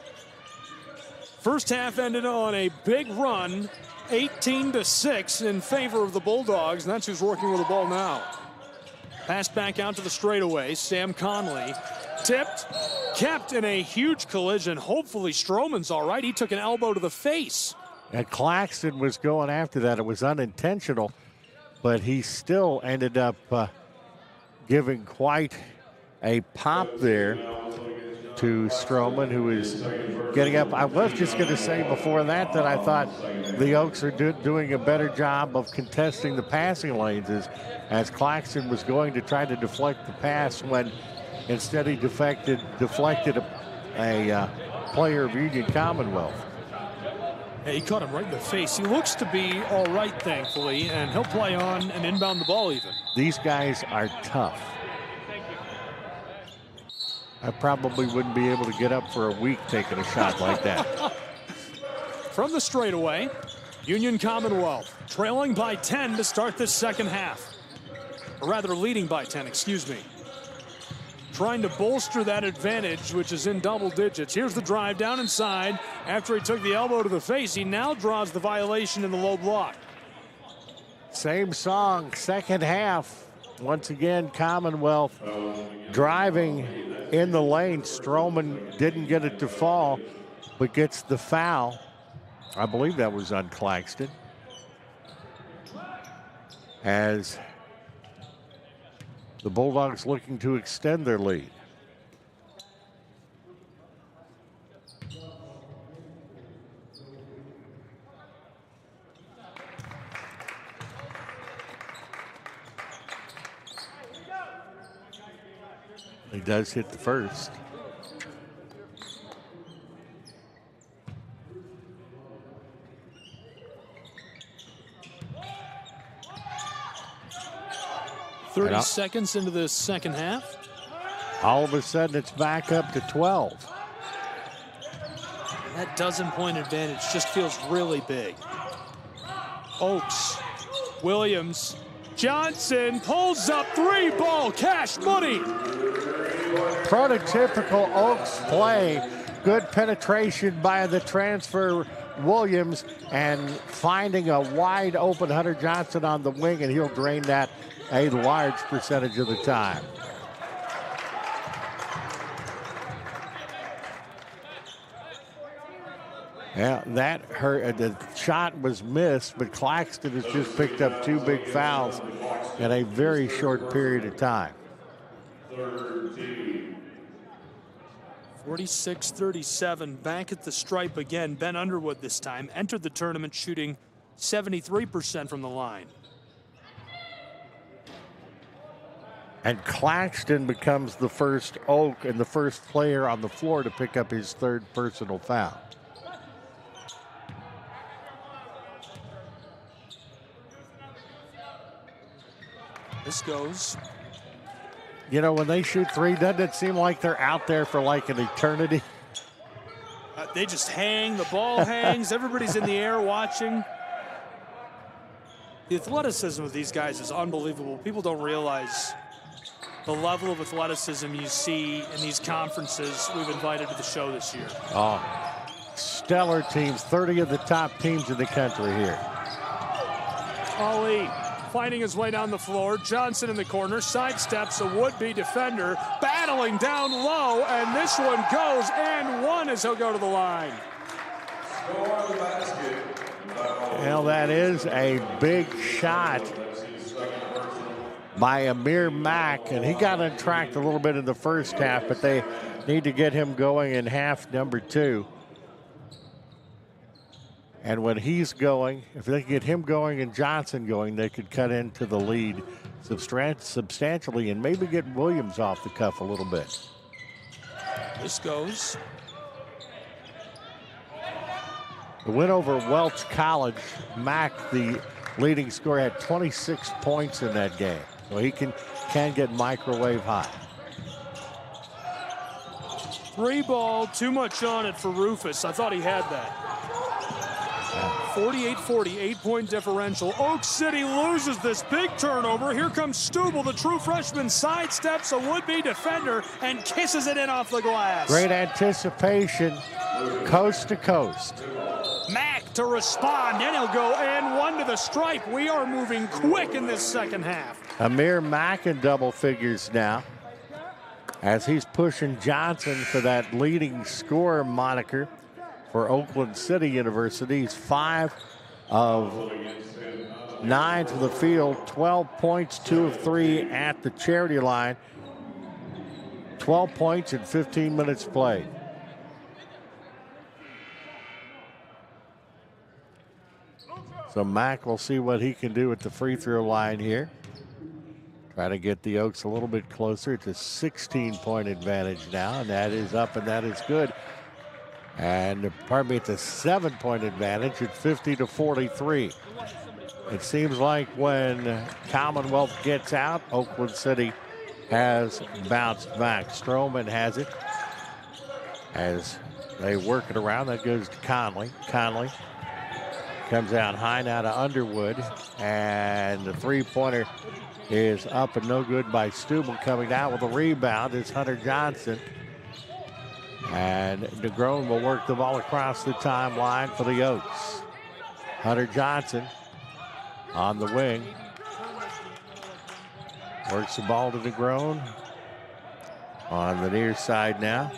First half ended on a big run, 18-6 in favor of the Bulldogs, and that's who's working with the ball now. Pass back out to the straightaway. Sam Conley tipped, kept in a huge collision. Hopefully Stroman's all right. He took an elbow to the face. And Claxton was going after that. It was unintentional, but he still ended up giving quite a pop there to Stroman, who is getting up. I was just going to say before that I thought the Oaks are doing a better job of contesting the passing lanes as Claxton was going to try to deflect the pass when instead he deflected a player of Union Commonwealth. Yeah, he caught him right in the face. He looks to be all right, thankfully, and he'll play on and inbound the ball even. These guys are tough. I probably wouldn't be able to get up for a week taking a shot like that. From the straightaway, Union Commonwealth trailing by 10 to start this second half. Or rather, leading by 10, excuse me. Trying to bolster that advantage, which is in double digits. Here's the drive down inside. After he took the elbow to the face, he now draws the violation in the low block. Same song, second half. Once again, Commonwealth driving in the lane. Stroman didn't get it to fall, but gets the foul. I believe that was on Claxton. As the Bulldogs looking to extend their lead. He does hit the first. Thirty seconds into the second half. All of a sudden, it's back up to 12. That dozen-point advantage just feels really big. Oaks, Williams, Johnson pulls up 3 ball, cash money. Prototypical Oaks play. Good penetration by the transfer Williams and finding a wide open Hunter Johnson on the wing, and he'll drain that a large percentage of the time. Yeah, that hurt. The shot was missed, but Claxton has just picked up 2 big fouls in a very short period of time. 46-37, back at the stripe again. Ben Underwood this time entered the tournament shooting 73% from the line. And Claxton becomes the first Oak and the first player on the floor to pick up his 3rd personal foul. This goes. You know, when they shoot 3, doesn't it seem like they're out there for like an eternity? They just hang, the ball hangs, everybody's in the air watching. The athleticism of these guys is unbelievable. People don't realize the level of athleticism you see in these conferences we've invited to the show this year. Oh, stellar teams, 30 of the top teams in the country here. Ali finding his way down the floor. Johnson in the corner, sidesteps a would-be defender, battling down low, and this one goes and one as he'll go to the line. Well, that is a big shot by Amir Mack, and he got untracked a little bit in the first half, but they need to get him going in half number 2. And when he's going, if they can get him going and Johnson going, they could cut into the lead substantially and maybe get Williams off the cuff a little bit. This goes. The win over Welch College, Mack, the leading scorer, had 26 points in that game. So he can get microwave hot. 3 ball, too much on it for Rufus. I thought he had that. 48-40, 8-point differential. Oak City loses this big turnover. Here comes Stubel, the true freshman, sidesteps a would-be defender and kisses it in off the glass. Great anticipation, coast to coast. Mack to respond, and he'll go and one to the stripe. We are moving quick in this second half. Amir Mack in double figures now, as he's pushing Johnson for that leading scorer moniker for Oakland City University. He's 5 of 9 from the field, 12 points, 2 of 3 at the charity line. 12 points in 15 minutes played. So Mack will see what he can do at the free throw line here. Try to get the Oaks a little bit closer. It's a 16-point advantage now, and that is up and that is good. And pardon me, it's a 7-point advantage at 50-43. It seems like when Commonwealth gets out, Oakland City has bounced back. Stroman has it as they work it around. That goes to Conley. Conley comes out high now to Underwood, and the three-pointer is up and no good by Stubel. Coming down with a rebound is Hunter Johnson. And DeGrone will work the ball across the timeline for the Oaks. Hunter Johnson on the wing. Works the ball to DeGrone on the near side now.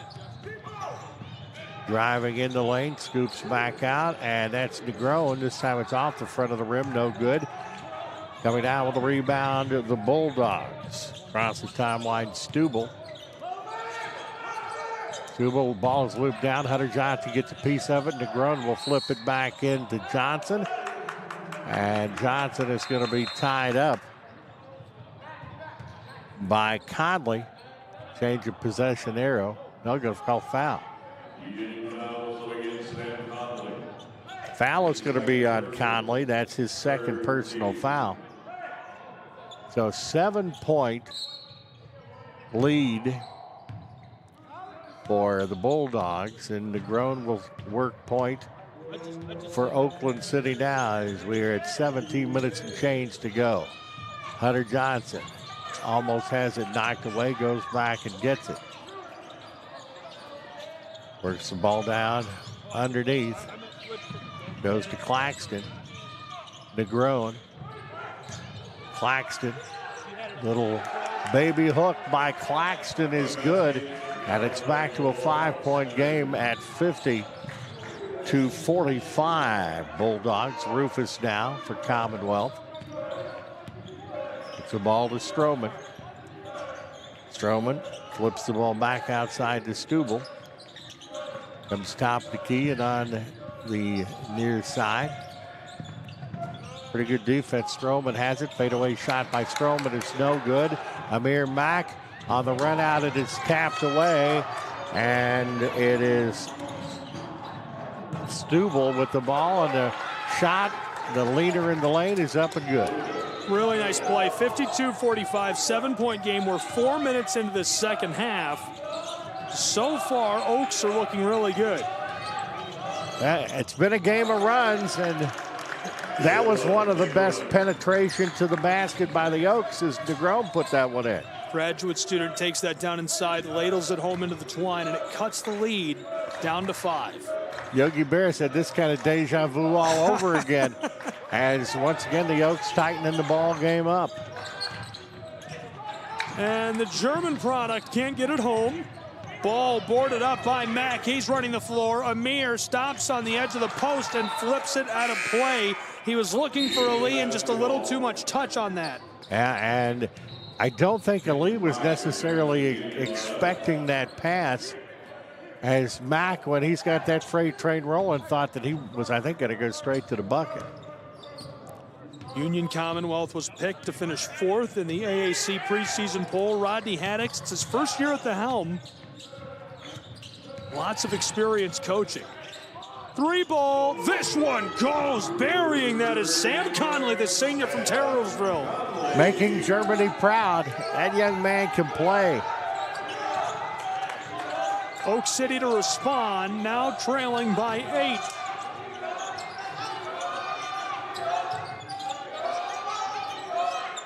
Driving in the lane, scoops back out, and that's DeGrone. This time it's off the front of the rim, no good. Coming down with the rebound, the Bulldogs. Across the timeline, Stubel. Stubel, ball is looped down. Hunter Johnson gets a piece of it. DeGrone will flip it back into Johnson. And Johnson is going to be tied up by Conley. Change of possession arrow. No, going to call foul. Foul is going to be on Conley. That's his second personal foul. So 7-point lead for the Bulldogs, and DeGrone will work point for Oakland City now as we're at 17 minutes and change to go. Hunter Johnson almost has it knocked away, goes back and gets it. Works the ball down underneath. Goes to Claxton. DeGrone. Claxton. Little baby hook by Claxton is good. And it's back to a 5-point game at 50-45. Bulldogs. Rufus now for Commonwealth. It's the ball to Stroman. Stroman flips the ball back outside to Stubel. Comes top the key and on the near side. Pretty good defense. Stroman has it. Fadeaway shot by Stroman is no good. Amir Mack on the run out. It is tapped away. And it is Stubel with the ball. And the shot, the leader in the lane, is up and good. Really nice play. 52-45, 7-point game. We're 4 minutes into the second half. So far, Oaks are looking really good. It's been a game of runs, and that was one of the best penetration to the basket by the Oaks as DeGrone put that one in. Graduate student takes that down inside, ladles it home into the twine, and it cuts the lead down to 5. Yogi Berra said this kind of deja vu all over again. as once again the Oaks tightening the ball game up. And the German product can't get it home. Ball boarded up by Mack. He's running the floor. Amir stops on the edge of the post and flips it out of play. He was looking for Ali and just a little too much touch on that. And I don't think Ali was necessarily expecting that pass, as Mack, when he's got that freight train rolling, thought that he was, I think, going to go straight to the bucket. Union Commonwealth was picked to finish 4th in the AAC preseason poll. Rodney Haddix, it's his first year at the helm. Lots of experience coaching. 3-ball, this one goes. Burying that is Sam Conley, the senior from Taylorsville. Making Germany proud. That young man can play. Oak City to respond, now trailing by 8.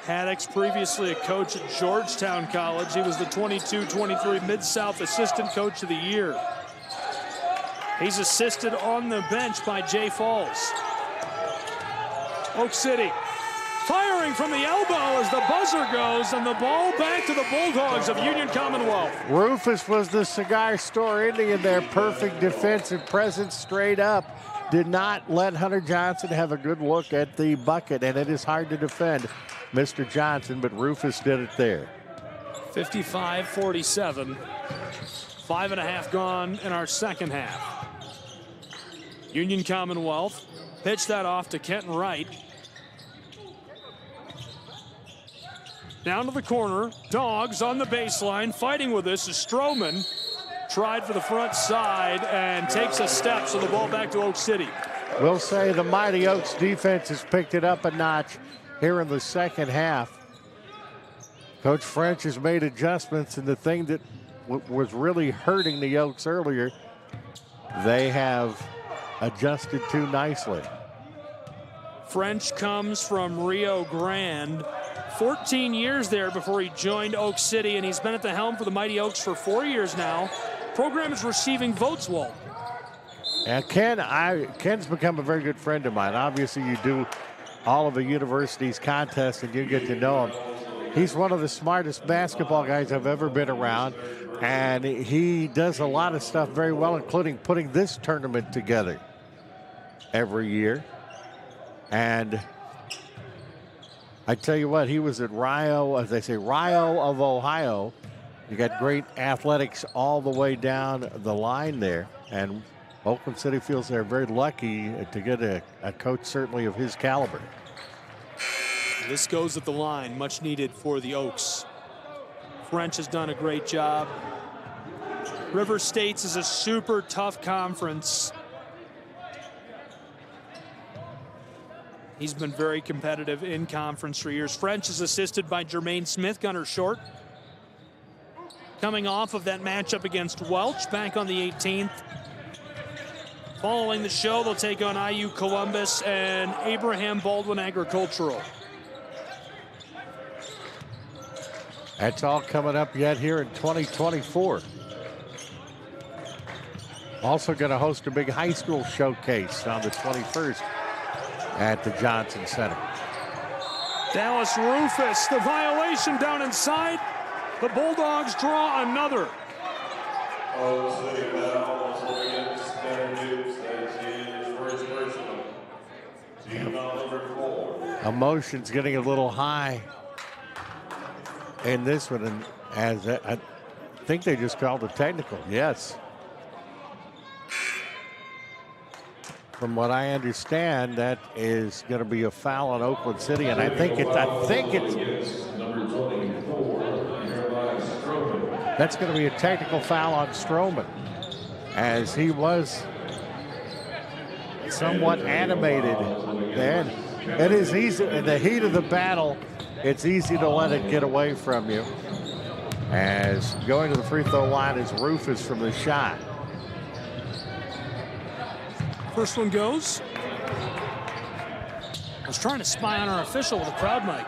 Haddix, previously a coach at Georgetown College. He was the 22-23 Mid-South Assistant Coach of the Year. He's assisted on the bench by Jay Falls. Oak City firing from the elbow as the buzzer goes, and the ball back to the Bulldogs of Union Commonwealth. Rufus was the cigar store Indian there. Perfect defensive presence straight up. Did not let Hunter Johnson have a good look at the bucket, and it is hard to defend Mr. Johnson, but Rufus did it there. 55-47. 5.5 gone in our second half. Union Commonwealth pitched that off to Kenton Wright. Down to the corner. Dogs on the baseline. Fighting with this is Stroman. Tried for the front side and takes a step, so the ball back to Oak City. We'll say the mighty Oaks defense has picked it up a notch here in the second half. Coach French has made adjustments, and the thing that was really hurting the Oaks earlier, they have adjusted to nicely. French comes from Rio Grande. 14 years there before he joined Oak City, and he's been at the helm for the Mighty Oaks for 4 years now. Program is receiving votes, Walt. And Ken's become a very good friend of mine. Obviously, you do all of the university's contests and you get to know him. He's one of the smartest basketball guys I've ever been around, and he does a lot of stuff very well, including putting this tournament together every year. And I tell you what, he was at Rio, as they say, Rio of Ohio. You got great athletics all the way down the line there, and Oakland City feels they're very lucky to get a coach certainly of his caliber. This goes at the line, much needed for the Oaks. French has done a great job. River States is a super tough conference. He's been very competitive in conference for years. French is assisted by Jermaine Smith, Gunner Short. Coming off of that matchup against Welch back on the 18th. Following the show, they'll take on IU Columbus and Abraham Baldwin Agricultural. That's all coming up yet here in 2024. Also going to host a big high school showcase on the 21st at the Johnson Center. Dallas Rufus, the violation down inside. The Bulldogs draw another. Emotions getting a little high in this one, and as I think they just called a technical. Yes. From what I understand, that is going to be a foul on Oakland City, and I think it's that's going to be a technical foul on Stroman, as he was somewhat animated then. It is easy in the heat of the battle. It's easy to let it get away from you. As going to the free throw line is Rufus from the shot. First one goes. I was trying to spy on our official with a crowd mic.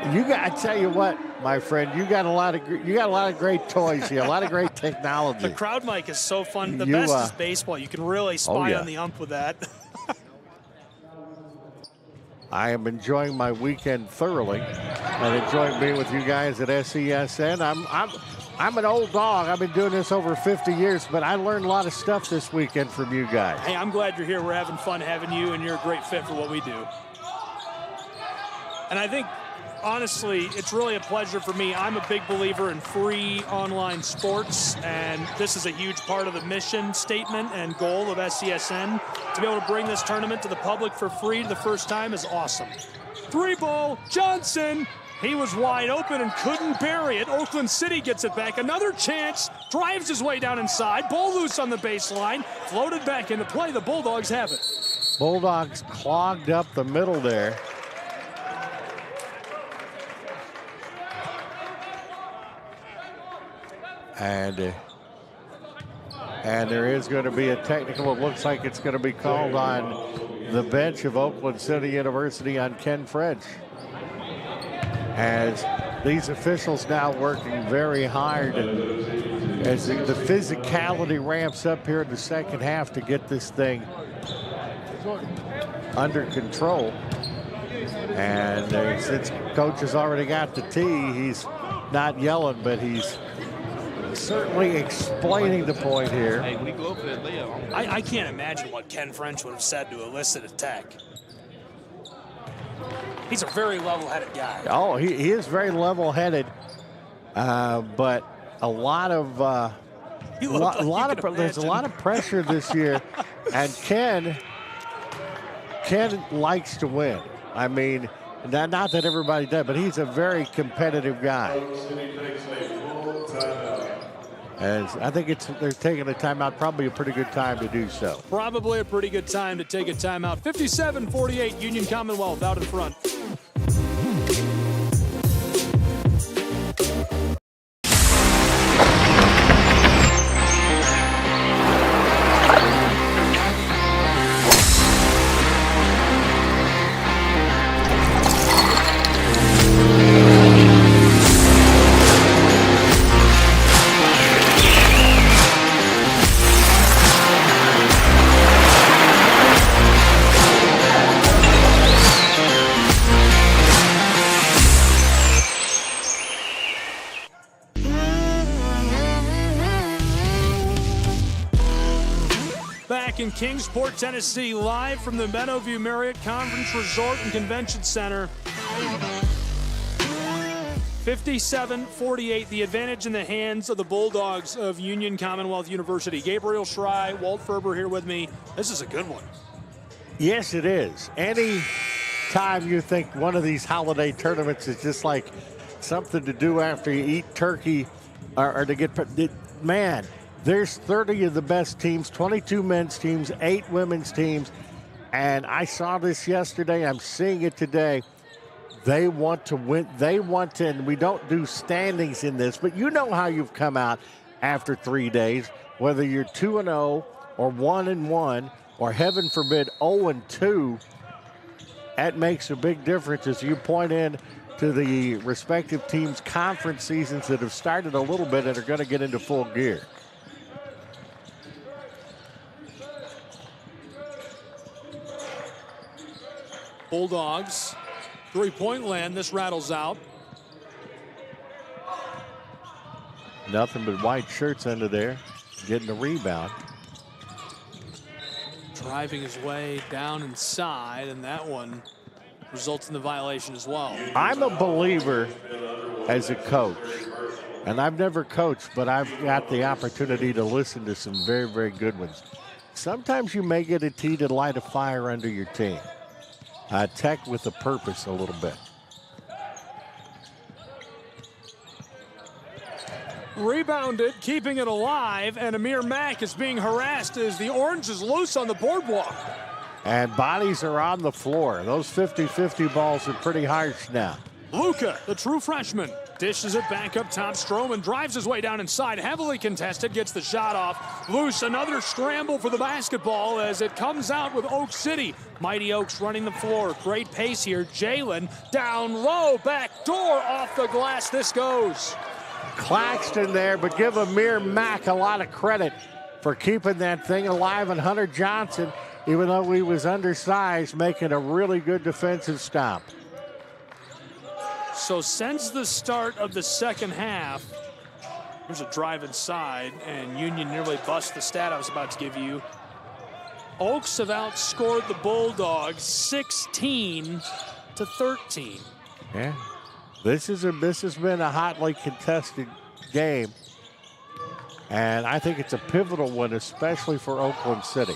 I tell you what, my friend, you got a lot of great toys here, a lot of great technology. The crowd mic is so fun. The best is baseball. You can really spy on the ump with that. I am enjoying my weekend thoroughly and enjoying being with you guys at SESN. I'm an old dog. I've been doing this over 50 years, but I learned a lot of stuff this weekend from you guys. Hey, I'm glad you're here. We're having fun having you, and you're a great fit for what we do. And I think, honestly, it's really a pleasure for me. I'm a big believer in free online sports, and this is a huge part of the mission statement and goal of SESN. To be able to bring this tournament to the public for free the first time is awesome. 3-ball, Johnson. He was wide open and couldn't bury it. Oakland City gets it back. Another chance, drives his way down inside. Ball loose on the baseline, floated back into play. The Bulldogs have it. Bulldogs clogged up the middle there. And there is going to be a technical. It looks like it's going to be called on the bench of Oakland City University on Ken French. As these officials now working very hard as the physicality ramps up here in the second half to get this thing under control. And since Coach has already got the tee, he's not yelling, but he's certainly explaining the point here. Hey, when you go over that layup, I can't imagine what Ken French would have said to elicit attack. He's a very level-headed guy. Oh, he is very level-headed, but a lot of there's a lot of pressure this year, and Ken likes to win. I mean, not that everybody does, but he's a very competitive guy. And I think they're taking a timeout, probably a pretty good time to do so. Probably a pretty good time to take a timeout. 57-48, Union Commonwealth out in front. In Kingsport, Tennessee, live from the Meadowview Marriott Conference Resort and Convention Center. 57-48, the advantage in the hands of the Bulldogs of Union Commonwealth University. Gabriel Schrei, Walt Ferber here with me. This is a good one. Yes, it is. Any time you think one of these holiday tournaments is just like something to do after you eat turkey or to get, man, there's 30 of the best teams, 22 men's teams, 8 women's teams, and I saw this yesterday. I'm seeing it today. They want to win. They want to, and we don't do standings in this, but you know how you've come out after 3 days, whether you're 2-0 or 1-1 or heaven forbid 0-2. That makes a big difference as you point in to the respective teams' conference seasons that have started a little bit and are going to get into full gear. Bulldogs, three-point land. This rattles out. Nothing but white shirts under there, getting the rebound. Driving his way down inside, and that one results in the violation as well. I'm a believer as a coach, and I've never coached, but I've got the opportunity to listen to some very, very good ones. Sometimes you may get a tee to light a fire under your team. Tech with a purpose a little bit. Rebounded, keeping it alive, and Amir Mack is being harassed as the orange is loose on the boardwalk. And bodies are on the floor. Those 50-50 balls are pretty harsh now. Luka, the true freshman, dishes it back up top. Stroman drives his way down inside, heavily contested, gets the shot off. Loose, another scramble for the basketball as it comes out with Oak City. Mighty Oaks running the floor. Great pace here. Jalen down low, back door off the glass. This goes. Claxton there, but give Amir Mack a lot of credit for keeping that thing alive. And Hunter Johnson even though he was undersized, making a really good defensive stop. So since the start of the second half, here's a drive inside, and Union nearly busts the stat I was about to give you. Oaks have outscored the Bulldogs 16-13. Yeah, this has been a hotly contested game, and I think it's a pivotal one, especially for Oakland City.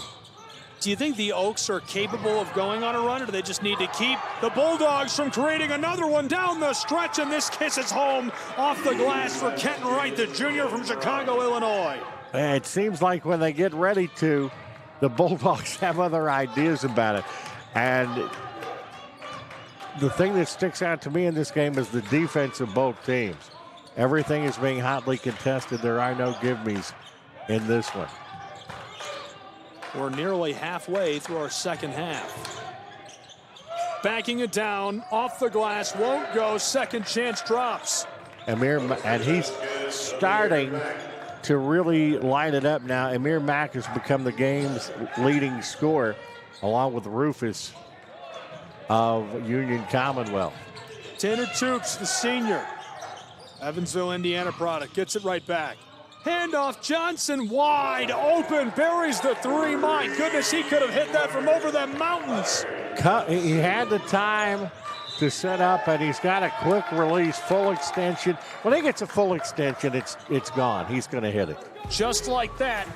Do you think the Oaks are capable of going on a run, or do they just need to keep the Bulldogs from creating another one down the stretch? And this kisses home off the glass for Kenton Wright, the junior from Chicago, Illinois. It seems like when they get ready to, the Bulldogs have other ideas about it. And the thing that sticks out to me in this game is the defense of both teams. Everything is being hotly contested. There are no give-me's in this one. We're nearly halfway through our second half. Backing it down, off the glass, won't go, second chance drops. And he's starting to really line it up now. Amir Mack has become the game's leading scorer, along with Rufus of Union Commonwealth. Tanner Toops, the senior, Evansville, Indiana product, gets it right back. Handoff, Johnson wide open, buries the three. My goodness, he could have hit that from over the mountains. He had the time to set up, and he's got a quick release, full extension. When he gets a full extension, it's gone. He's going to hit it. Just like that,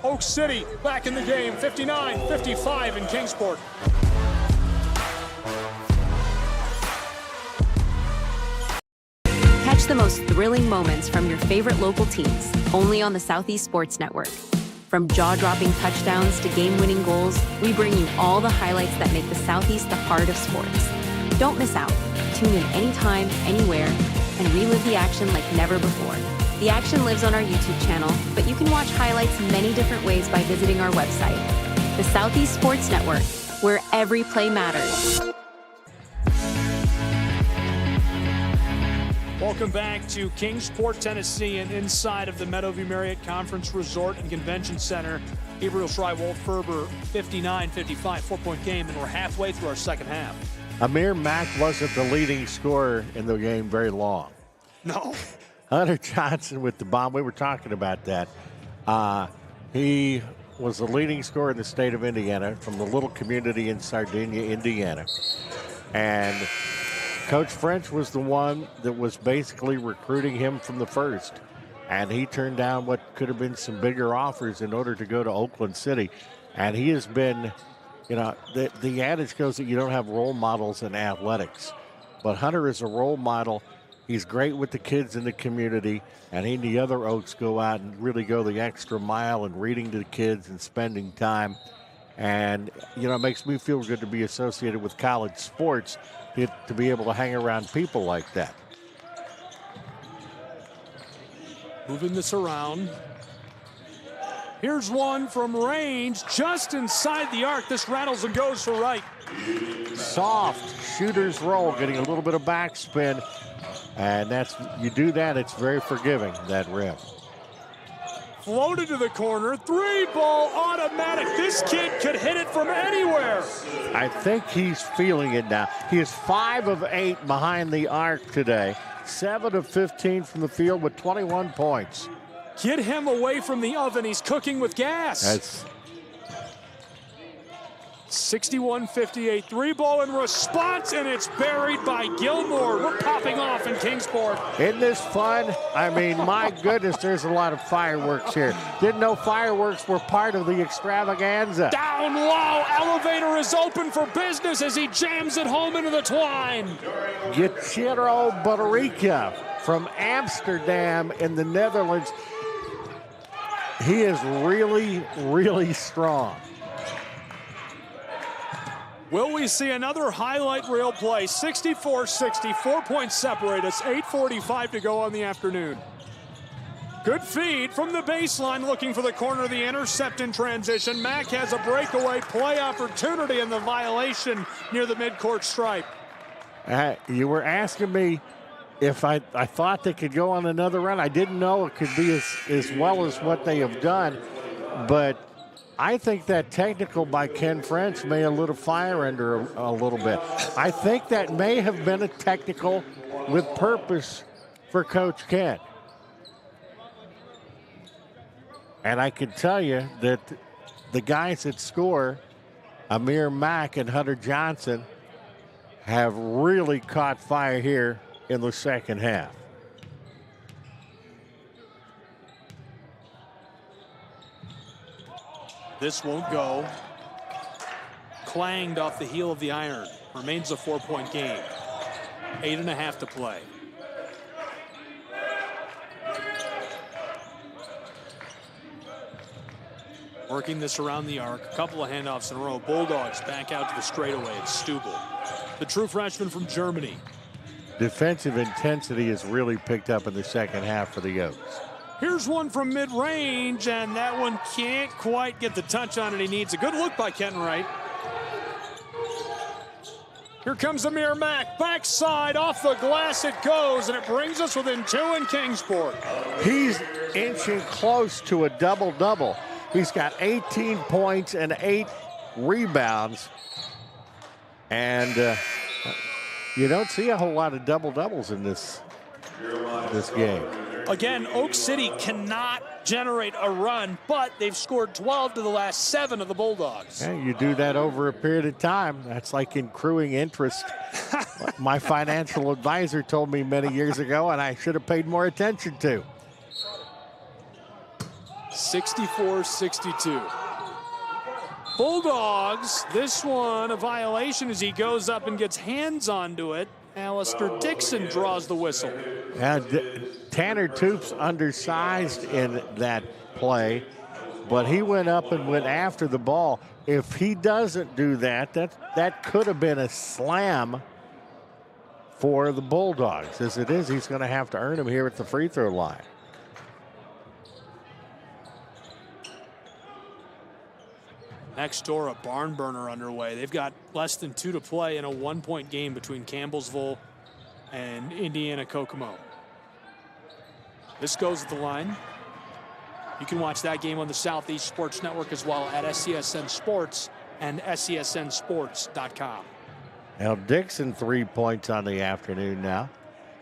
Oak City back in the game, 59-55 in Kingsport. Catch the most thrilling moments from your favorite local teams, only on the Southeast Sports Network. From jaw-dropping touchdowns to game-winning goals, we bring you all the highlights that make the Southeast the heart of sports. Don't miss out. Tune in anytime, anywhere, and relive the action like never before. The action lives on our YouTube channel, but you can watch highlights many different ways by visiting our website. The Southeast Sports Network, where every play matters. Welcome back to Kingsport, Tennessee, and inside of the Meadowview Marriott Conference Resort and Convention Center. Gabriel Schrei, Walt Ferber, 59-55, 4-point game, and we're halfway through our second half. Amir Mack wasn't the leading scorer in the game very long. No. Hunter Johnson with the bomb. We were talking about that. He was the leading scorer in the state of Indiana from the little community in Sardinia, Indiana. And Coach French was the one that was basically recruiting him from the first. And he turned down what could have been some bigger offers in order to go to Oakland City. And he has been, you know, the adage goes that you don't have role models in athletics. But Hunter is a role model. He's great with the kids in the community. And he and the other Oaks go out and really go the extra mile in reading to the kids and spending time. And, you know, it makes me feel good to be associated with college sports, to be able to hang around people like that. Moving this around. Here's one from range, just inside the arc. This rattles and goes for Wright. Soft shooter's roll, getting a little bit of backspin. And you do that, it's very forgiving, that rim. Floated to the corner, three ball automatic. This kid could hit it from anywhere. I think he's feeling it now. He is 5 of 8 behind the arc today. 7 of 15 from the field with 21 points. Get him away from the oven. He's cooking with gas. That's 61-58, three ball in response, and it's buried by Gilmore. We're popping off in Kingsport. Isn't this fun? I mean, my goodness, there's a lot of fireworks here. Didn't know fireworks were part of the extravaganza. Down low, elevator is open for business as he jams it home into the twine. Gitchero Butterica from Amsterdam in the Netherlands. He is really, really strong. Will we see another highlight reel play? 64-60, 4 points separate us, 8:45 to go on the afternoon. Good feed from the baseline, looking for the corner of the intercept in transition. Mack has a breakaway play opportunity in the violation near the midcourt stripe. You were asking me if I thought they could go on another run. I didn't know it could be as well as what they have done, but I think that technical by Ken French may have lit a fire under a little bit. I think that may have been a technical with purpose for Coach Ken. And I can tell you that the guys that score, Amir Mack and Hunter Johnson, have really caught fire here in the second half. This won't go. Clanged off the heel of the iron. Remains a 4-point game. 8.5 to play. Working this around the arc. A couple of handoffs in a row. Bulldogs back out to the straightaway. It's Stubel, the true freshman from Germany. Defensive intensity has really picked up in the second half for the Oaks. Here's one from mid-range, and that one can't quite get the touch on it he needs. A good look by Kenton Wright. Here comes Amir Mack. Backside, off the glass it goes, and it brings us within 2 in Kingsport. He's inching close to a double-double. He's got 18 points and 8 rebounds. And you don't see a whole lot of double-doubles in this game. Again, Oak City cannot generate a run, but they've scored 12 to the last 7 of the Bulldogs. Yeah, you do that over a period of time. That's like accruing interest. My financial advisor told me many years ago, and I should have paid more attention to. 64-62. Bulldogs, this one a violation as he goes up and gets hands onto it. Alistair Dixon draws the whistle. Yeah, Tanner Toops undersized in that play, but he went up and went after the ball. If he doesn't do that, that could have been a slam for the Bulldogs. As it is, he's going to have to earn him here at the free throw line. Next door, a barn burner underway. They've got less than 2 to play in a 1-point game between Campbellsville and Indiana Kokomo. This goes to the line. You can watch that game on the Southeast Sports Network as well at SCSN Sports and SCSNSports.com. Now Dixon 3 points on the afternoon now.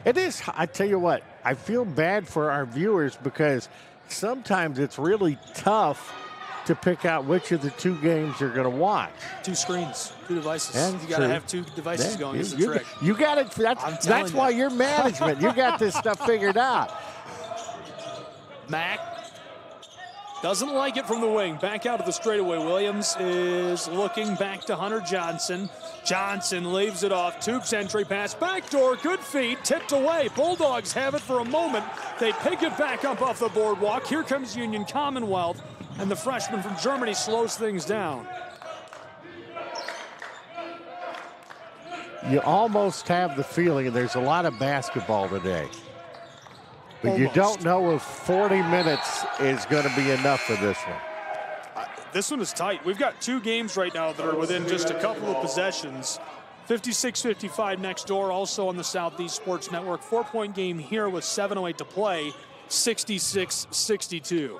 It is, I tell you what, I feel bad for our viewers because sometimes it's really tough to pick out which of the 2 games you're going to watch. 2 screens, 2 devices. Yeah, you got to have 2 devices going is the trick. You got it. That's why you're management. You got this stuff figured out. Mack doesn't like it from the wing. Back out of the straightaway. Williams is looking back to Hunter Johnson. Johnson leaves it off. Toops entry pass. Backdoor. Good feed. Tipped away. Bulldogs have it for a moment. They pick it back up off the boardwalk. Here comes Union Commonwealth. And the freshman from Germany slows things down. You almost have the feeling, and there's a lot of basketball today, but almost. You don't know if 40 minutes is going to be enough for this one. This one is tight. We've got 2 games right now that are within just a couple of possessions. 56-55 next door, also on the Southeast Sports Network. 4-point game here with 7:08 to play. 66-62.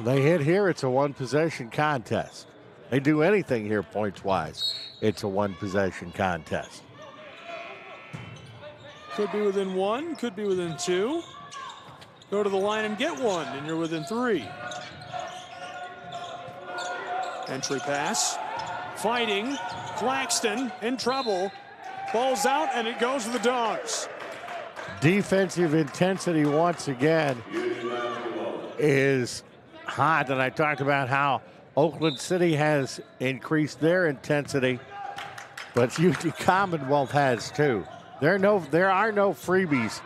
They hit here, it's a 1-possession contest. They do anything here points-wise, it's a 1-possession contest. Could be within 1, could be within 2. Go to the line and get 1, and you're within 3. Entry pass. Fighting. Claxton in trouble. Ball's out, and it goes to the Dogs. Defensive intensity once again is hot, and I talked about how Oakland City has increased their intensity, but UT Commonwealth has too. There are no freebies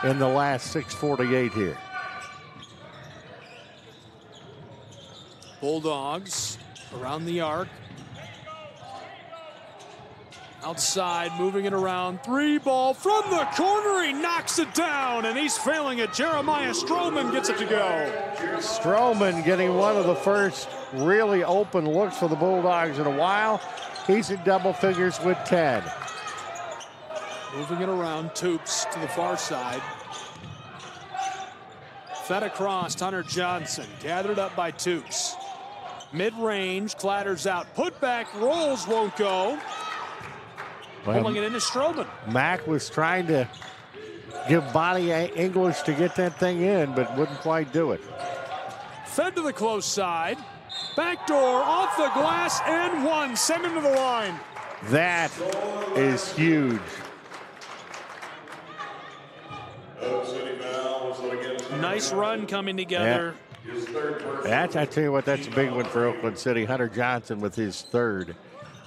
in the last 6:48 here. Bulldogs around the arc. Outside, moving it around. 3 ball from the corner. He knocks it down, and he's failing it. Jeremiah Stroman gets it to go. Stroman getting one of the first really open looks for the Bulldogs in a while. He's in double figures with 10. Moving it around, Toops to the far side. Fed across, Hunter Johnson, gathered up by Toops. Mid-range, clatters out. Putback, rolls, won't go. Pulling it into Stroman. Mack was trying to give Bonnie English to get that thing in, but wouldn't quite do it. Fed to the close side. Backdoor, off the glass, and one. Send him to the line. That is huge. Nice run coming together. Yeah. I tell you what, that's a big one for Oakland City. Hunter Johnson with his third.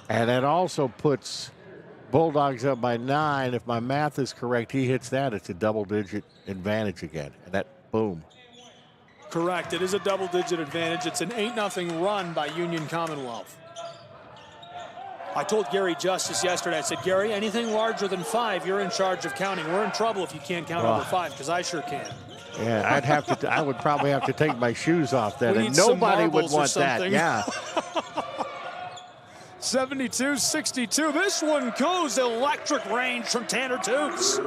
And that also puts Bulldogs up by 9. If my math is correct, he hits that. It's a double-digit advantage again. And that, boom. Correct. It is a double-digit advantage. It's an 8-0 run by Union Commonwealth. I told Gary Justice yesterday, I said, Gary, anything larger than 5, you're in charge of counting. We're in trouble if you can't count over 5, because I sure can. Yeah, I would probably have to take my shoes off then, and nobody would want that. Yeah. 72-62. This one goes electric range from Tanner Toops.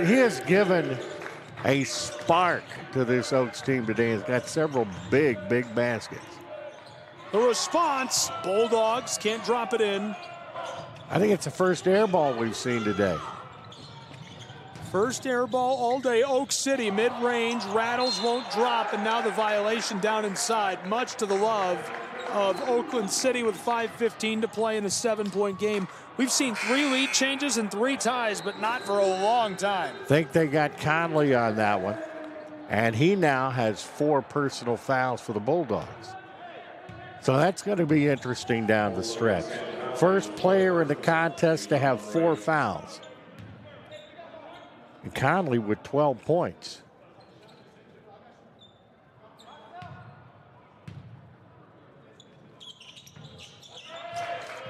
He has given a spark to this Oaks team today. He's got several big baskets. The response, Bulldogs can't drop it in. I think it's the first air ball we've seen today. First air ball all day. Oak City, mid-range, rattles, won't drop, and now the violation down inside, much to the love of Oakland City with 5:15 to play in a 7-point game. We've seen 3 lead changes and 3 ties, but not for a long time. Think they got Conley on that one, and he now has 4 personal fouls for the Bulldogs. So that's going to be interesting down the stretch. First player in the contest to have 4 fouls. And Conley with 12 points.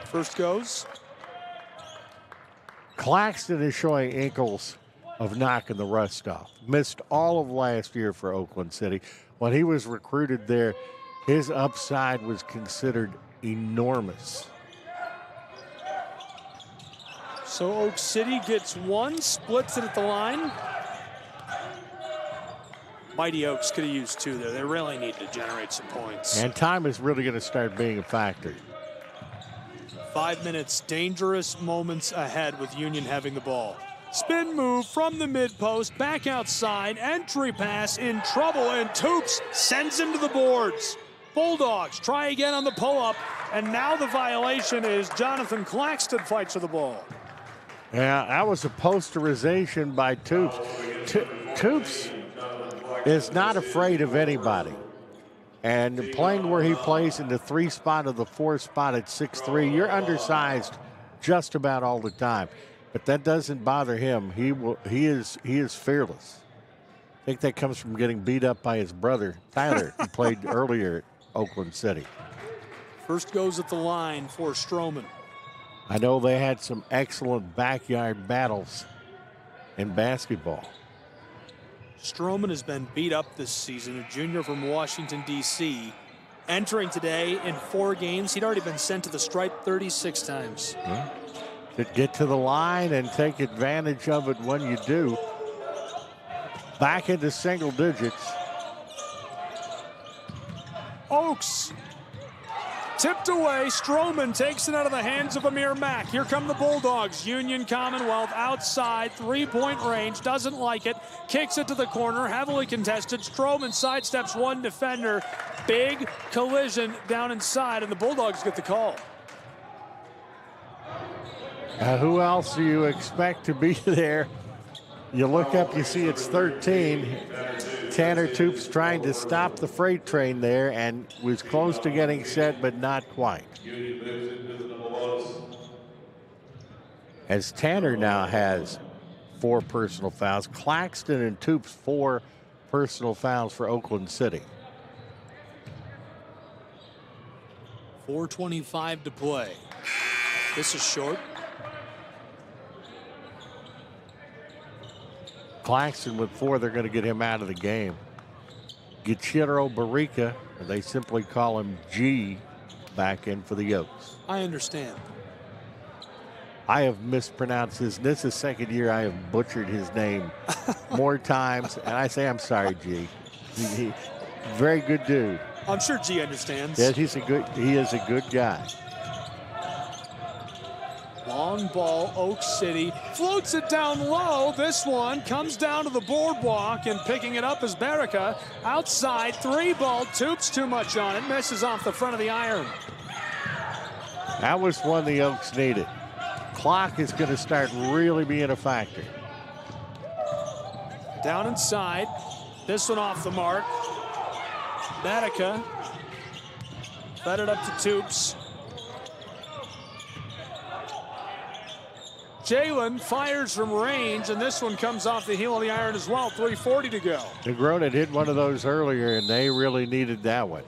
First goes. Claxton is showing ankles of knocking the rust off. Missed all of last year for Oakland City. When he was recruited there, his upside was considered enormous. So Oak City gets 1, splits it at the line. Mighty Oaks could have used 2 there. They really need to generate some points. And time is really going to start being a factor. 5 minutes, dangerous moments ahead with Union having the ball. Spin move from the mid-post, back outside, entry pass, in trouble, and Toops sends him to the boards. Bulldogs try again on the pull-up, and now the violation is Jonathan Claxton fights for the ball. Yeah, that was a posterization by Toops. Toops is not afraid of anybody. And playing where he plays in the 3 spot or the 4 spot at 6'3", you're undersized just about all the time. But that doesn't bother him. He is fearless. I think that comes from getting beat up by his brother, Tyler, who played earlier at Oakland City. First goes at the line for Stroman. I know they had some excellent backyard battles in basketball. Stroman has been beat up this season, a junior from Washington, D.C. Entering today in 4 games, he'd already been sent to the stripe 36 times. Yeah. To get to the line and take advantage of it when you do. Back into single digits. Oaks tipped away. Stroman takes it out of the hands of Amir Mack. Here come the Bulldogs. Union Commonwealth outside, 3-point range. Doesn't like it. Kicks it to the corner. Heavily contested. Stroman sidesteps 1 defender. Big collision down inside, and the Bulldogs get the call. Who else do you expect to be there? You look up, you see it's 13. Tanner Toops trying to stop the freight train there and was close to getting set, but not quite. As Tanner now has 4 personal fouls. Claxton and Toops 4 personal fouls for Oakland City. 4:25 to play. This is short. Claxton with 4, they're going to get him out of the game. Gichiro Barica, they simply call him G, back in for the Oaks. I understand. I have mispronounced his. This is the 2nd year I have butchered his name more times, and I say I'm sorry, G. Very good dude. I'm sure G understands. Yeah, he is a good guy. Long ball, Oak City floats it down low. This one comes down to the boardwalk, and picking it up is Barica. Outside, 3-ball, Toops too much on it, misses off the front of the iron. That was one the Oaks needed. Clock is going to start really being a factor. Down inside, this one off the mark. Barica fed it up to Toops. Jalen fires from range, and this one comes off the heel of the iron as well. 3:40 to go. Negron had hit one of those earlier, and they really needed that one.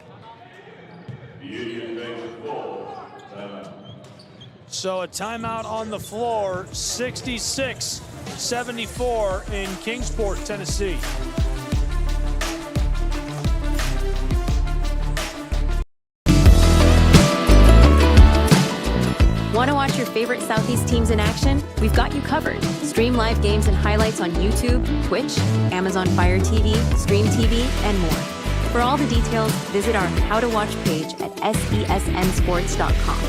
So a timeout on the floor, 66-74 in Kingsport, Tennessee. Want to watch your favorite Southeast teams in action? We've got you covered. Stream live games and highlights on YouTube, Twitch, Amazon Fire TV, Stream TV, and more. For all the details, visit our How to Watch page at SESNsports.com.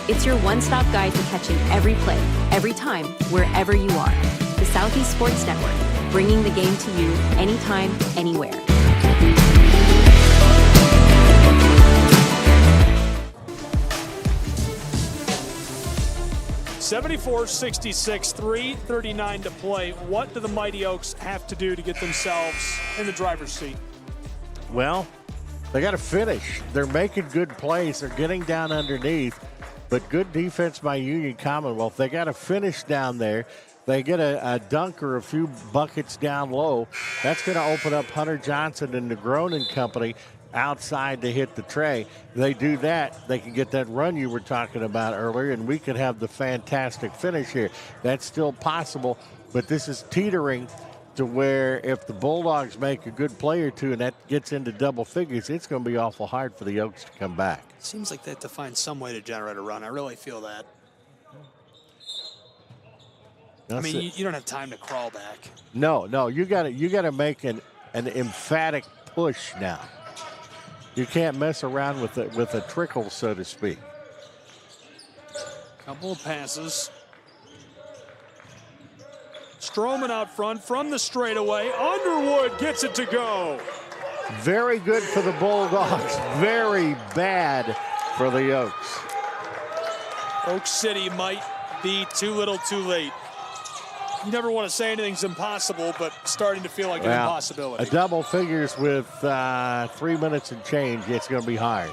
It's your one-stop guide to catching every play, every time, wherever you are. The Southeast Sports Network, bringing the game to you anytime, anywhere. 74-66, 3:39 to play. What do the Mighty Oaks have to do to get themselves in the driver's seat? Well, they got to finish. They're making good plays. They're getting down underneath, but good defense by Union Commonwealth. They got to finish down there. They get a dunk or a few buckets down low. That's going to open up Hunter Johnson and Negron and company outside to hit the tray. They do that, they can get that run you were talking about earlier, and we could have the fantastic finish here. That's still possible, but this is teetering to where if the Bulldogs make a good play or two and that gets into double figures, it's going to be awful hard for the Oaks to come back. Seems like they have to find some way to generate a run. I really feel that. I mean, you don't have time to crawl back. No, you got to make an emphatic push now. You can't mess around with a trickle, so to speak. Couple of passes. Stroman out front from the straightaway. Underwood gets it to go. Very good for the Bulldogs. Very bad for the Oaks. Oak City might be too little too late. You never want to say anything's impossible, but starting to feel like an impossibility. A double figures with 3 minutes and change, it's going to be hard.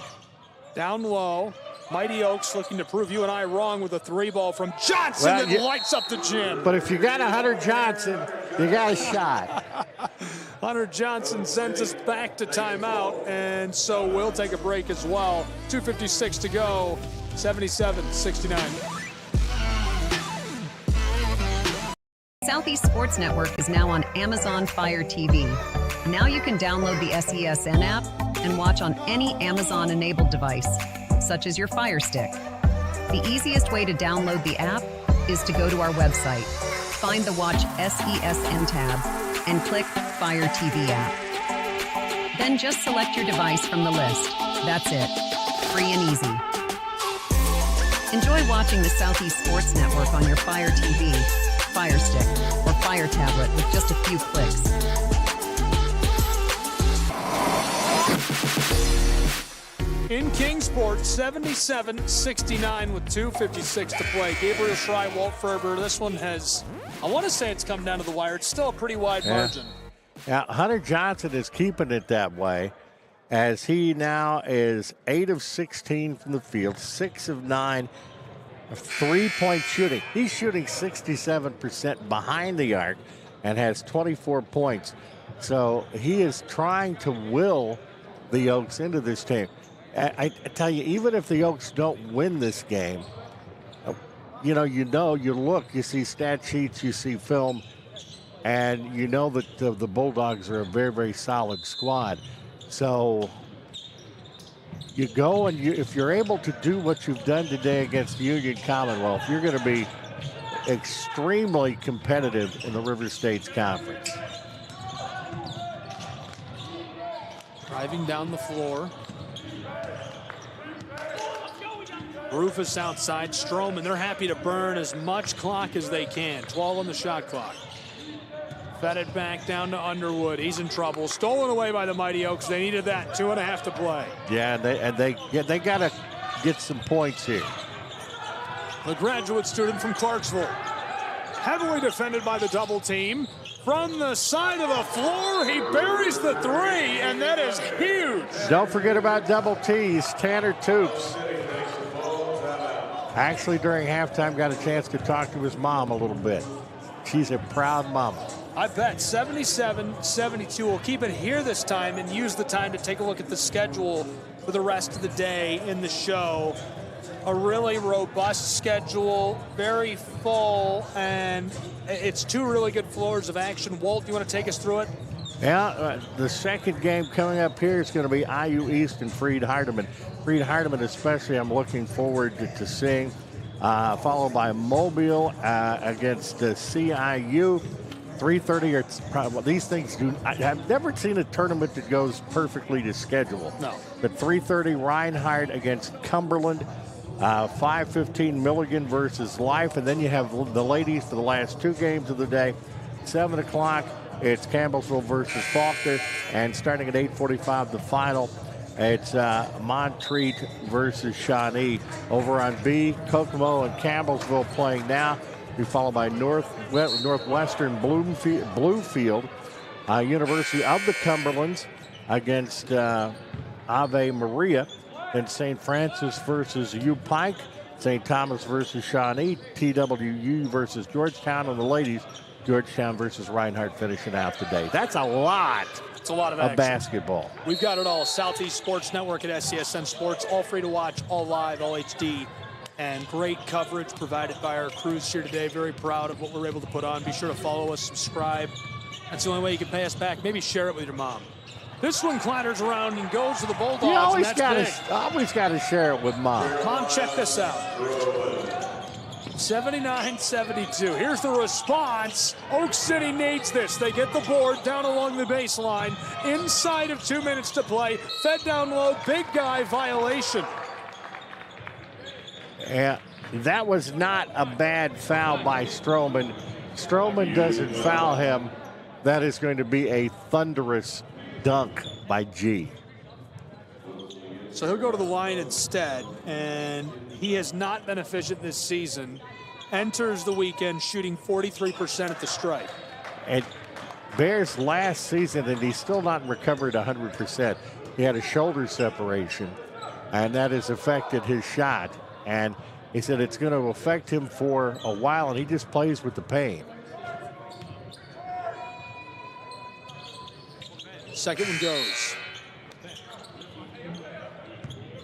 Down low, Mighty Oaks looking to prove you and I wrong with a 3-ball from Johnson that lights up the gym. But if you got a Hunter Johnson, you got a shot. Hunter Johnson sends us back to timeout, and so we'll take a break as well. 2:56 to go, 77-69. Southeast Sports Network is now on Amazon Fire TV. Now you can download the SESN app and watch on any Amazon-enabled device, such as your Fire Stick. The easiest way to download the app is to go to our website, find the Watch SESN tab, and click Fire TV app. Then just select your device from the list. That's it. Free and easy. Enjoy watching the Southeast Sports Network on your Fire TV, Fire Stick, or Fire Tablet with just a few clicks. In Kingsport, 77-69 with 2:56 to play. Gabriel Schrei, Walt Ferber. This one has, I want to say it's come down to the wire. It's still a pretty wide margin. Now, Hunter Johnson is keeping it that way as he now is 8 of 16 from the field, 6 of 9 of three-point shooting. He's shooting 67% behind the arc and has 24 points. So he is trying to will the Oaks into this team. I tell you, even if the Oaks don't win this game, you look, you see stat sheets, you see film, and you know that the Bulldogs are a very, very solid squad. So you go and if you're able to do what you've done today against Union Commonwealth, you're going to be extremely competitive in the River States Conference. Driving down the floor. Rufus outside, Stroman. They're happy to burn as much clock as they can. 12 on the shot clock. Fed it back down to Underwood. He's in trouble. Stolen away by the Mighty Oaks. They needed that. 2.5 to play. Yeah, they got to get some points here. The graduate student from Clarksville. Heavily defended by the double team. From the side of the floor, he buries the three, and that is huge. Don't forget about double T's, Tanner Toops. Actually, during halftime, got a chance to talk to his mom a little bit. She's a proud mama. I bet 77-72. We'll keep it here this time and use the time to take a look at the schedule for the rest of the day in the show. A really robust schedule, very full, and it's two really good floors of action. Walt, you want to take us through it? Yeah, the second game coming up here is going to be IU East and Freed Hardeman. Freed Hardeman especially I'm looking forward to seeing, followed by Mobile against CIU. 3:30 these things I've never seen a tournament that goes perfectly to schedule. No. But 3:30 Reinhardt against Cumberland. 5:15 Milligan versus Life, and then you have the ladies for the last two games of the day. 7 o'clock, it's Campbellsville versus Faulkner, and starting at 8:45, the final, it's Montreat versus Shawnee. Over on B, Kokomo and Campbellsville playing now. Be followed by Northwestern Bluefield, University of the Cumberlands against Ave Maria. Then St. Francis versus U Pike, St. Thomas versus Shawnee, TWU versus Georgetown, and the ladies, Georgetown versus Reinhardt finishing out the day. That's a lot. It's a lot of action. Basketball. We've got it all. Southeast Sports Network at SCSN Sports, all free to watch, all live, all HD, and great coverage provided by our crews here today. Very proud of what we're able to put on. Be sure to follow us, subscribe. That's the only way you can pay us back. Maybe share it with your mom. This one clatters around and goes to the Bulldogs. You always got to share it with Mom. Mom, check this out. 79-72. Here's the response. Oak City needs this. They get the board down along the baseline. Inside of 2 minutes to play. Fed down low. Big guy violation. Yeah, that was not a bad foul by Stroman. Stroman doesn't foul him. That is going to be a thunderous dunk by G. So he'll go to the line instead, and he has not been efficient this season. Enters the weekend shooting 43% at the stripe. And Bears last season, and he's still not recovered 100%. He had a shoulder separation, and that has affected his shot. And he said it's going to affect him for a while, and he just plays with the pain. Second one goes.